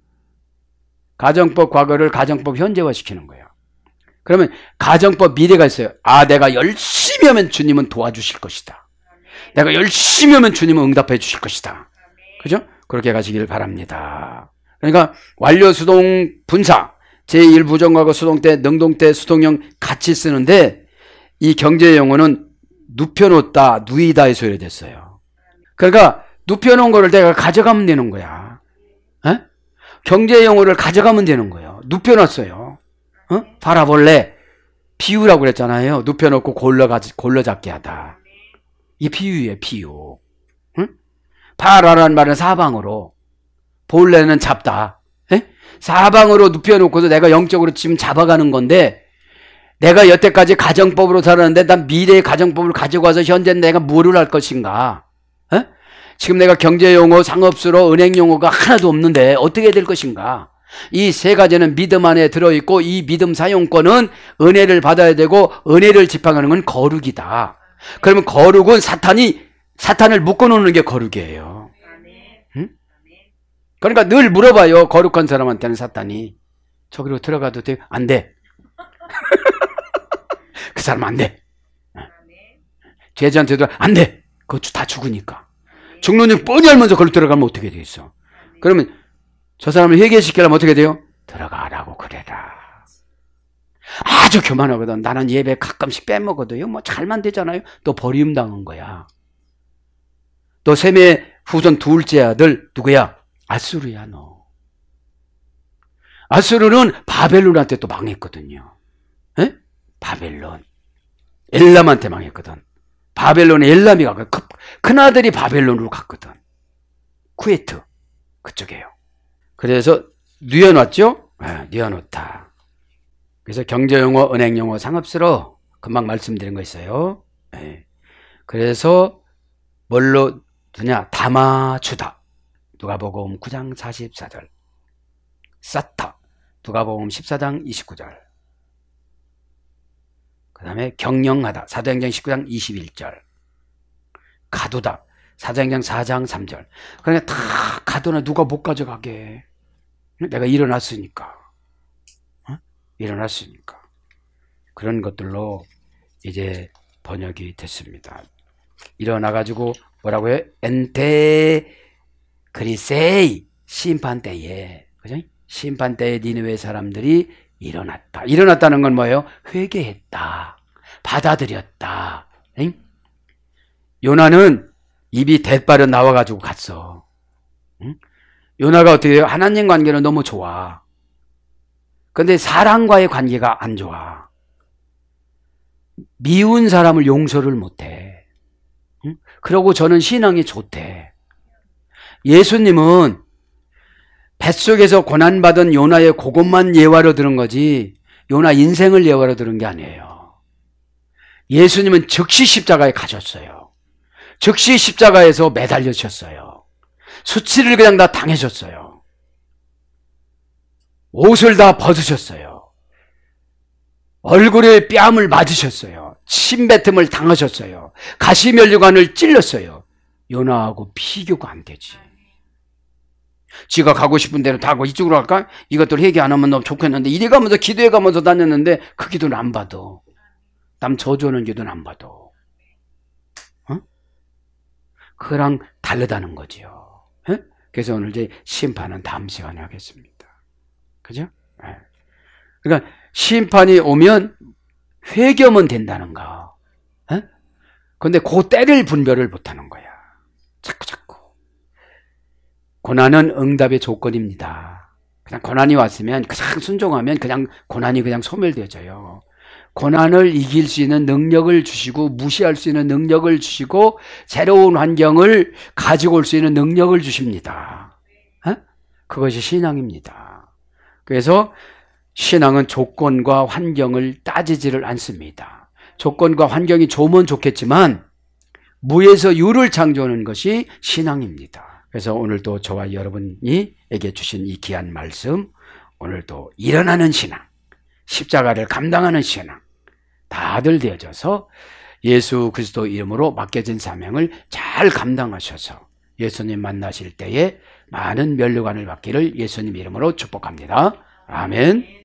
가정법 과거를 가정법 현재화시키는 거야. 그러면 가정법 미래가 있어요. 아, 내가 열심히 하면 주님은 도와주실 것이다. 내가 열심히 하면 주님은 응답해 주실 것이다. 그죠? 그렇게 가시길 바랍니다. 그러니까 완료, 수동, 분사, 제1부정과거, 수동태, 능동태, 수동형 같이 쓰는데 이 경제 용어는 눕혀놓다, 누이다에서 유래됐어요. 그러니까 눕혀놓은 거를 내가 가져가면 되는 거야. 에? 경제 용어를 가져가면 되는 거예요. 눕혀놨어요. 바라볼래? 비유라고 그랬잖아요. 눕혀놓고 골러잡게 하다. 이 비유예요, 비유. 응? 바라라는 말은 사방으로, 볼래는 잡다. 에? 사방으로 눕혀놓고서 내가 영적으로 지금 잡아가는 건데 내가 여태까지 가정법으로 살았는데 난 미래의 가정법을 가지고 와서 현재 내가 뭐를 할 것인가? 에? 지금 내가 경제용어, 상업수로 은행용어가 하나도 없는데 어떻게 해야 될 것인가? 이 세 가지는 믿음 안에 들어있고 이 믿음 사용권은 은혜를 받아야 되고 은혜를 집행하는 건 거룩이다. 그러면 거룩은 사탄을 묶어놓는 게 거룩이에요. 응? 그러니까 늘 물어봐요. 거룩한 사람한테는 사탄이. 저기로 들어가도 돼? 안 돼. 그 사람 안 돼. 제자한테도 안 돼. 그거 다 죽으니까. 죽는 줄 뻔히 알면서 걸로 들어가면 어떻게 되겠어? 그러면 저 사람을 회개시키려면 어떻게 돼요? 들어가라고 그래라. 아주 교만하거든. 나는 예배 가끔씩 빼먹어도요. 뭐 잘만 되잖아요. 또 버림당한 거야. 또 셈의 후손 둘째 아들 누구야? 아수르야 너. 아수르는 바벨론한테 또 망했거든요. 에? 바벨론. 엘람한테 망했거든. 바벨론에 엘람이 가고 큰아들이 바벨론으로 갔거든. 쿠웨트 그쪽이에요. 그래서 뉘어놨죠? 네, 뉘어놓다. 그래서 경제용어, 은행용어, 상업수로 금방 말씀드린 거 있어요. 네. 그래서 뭘로 두냐? 담아주다. 누가복음 9장 44절. 쌓다. 누가복음 14장 29절. 그 다음에 경영하다. 사도행전 19장 21절. 가두다. 사도행전 4장 3절. 그러니까 다 가두나 누가 못 가져가게. 내가 일어났으니까. 일어났으니까. 그런 것들로 이제 번역이 됐습니다. 일어나가지고 뭐라고 해요? 엔테 그리세이 심판때에. 그죠? 심판때에 니느웨 사람들이 일어났다. 일어났다는 건 뭐예요? 회개했다. 받아들였다. 응? 요나는 입이 대빠려 나와가지고 갔어. 응? 요나가 어떻게 해요? 하나님 관계는 너무 좋아. 근데 사람과의 관계가 안 좋아. 미운 사람을 용서를 못해. 응? 그러고 저는 신앙이 좋대. 예수님은 뱃속에서 고난받은 요나의 그것만 예화로 들은 거지 요나 인생을 예화로 들은 게 아니에요. 예수님은 즉시 십자가에 가셨어요. 즉시 십자가에서 매달려졌어요. 수치를 그냥 다 당해줬어요. 옷을 다 벗으셨어요. 얼굴에 뺨을 맞으셨어요. 침뱉음을 당하셨어요. 가시면류관을 찔렀어요. 요나하고 비교가 안 되지. 지가 가고 싶은 대로 다 하고 이쪽으로 갈까? 이것들 회개 안 하면 너무 좋겠는데 이래 가면서 기도해 가면서 다녔는데 그 기도는 안 받아. 남 저주하는 기도는 안 받아. 어? 그랑 다르다는 거지요. 에? 그래서 오늘 이제 심판은 다음 시간에 하겠습니다. 그죠? 에. 그러니까 심판이 오면 회개하면 된다는가. 에? 근데 그 때를 분별을 못하는 거야. 자꾸. 고난은 응답의 조건입니다. 그냥 고난이 왔으면 그냥 순종하면 그냥 고난이 그냥 소멸되어져요. 고난을 이길 수 있는 능력을 주시고 무시할 수 있는 능력을 주시고 새로운 환경을 가지고 올 수 있는 능력을 주십니다. 그것이 신앙입니다. 그래서 신앙은 조건과 환경을 따지지를 않습니다. 조건과 환경이 좋으면 좋겠지만 무에서 유를 창조하는 것이 신앙입니다. 그래서 오늘도 저와 여러분이에게 주신 이 귀한 말씀, 오늘도 일어나는 신앙, 십자가를 감당하는 신앙 다들 되어져서 예수 그리스도 이름으로 맡겨진 사명을 잘 감당하셔서 예수님 만나실 때에 많은 면류관을 받기를 예수님 이름으로 축복합니다. 아멘.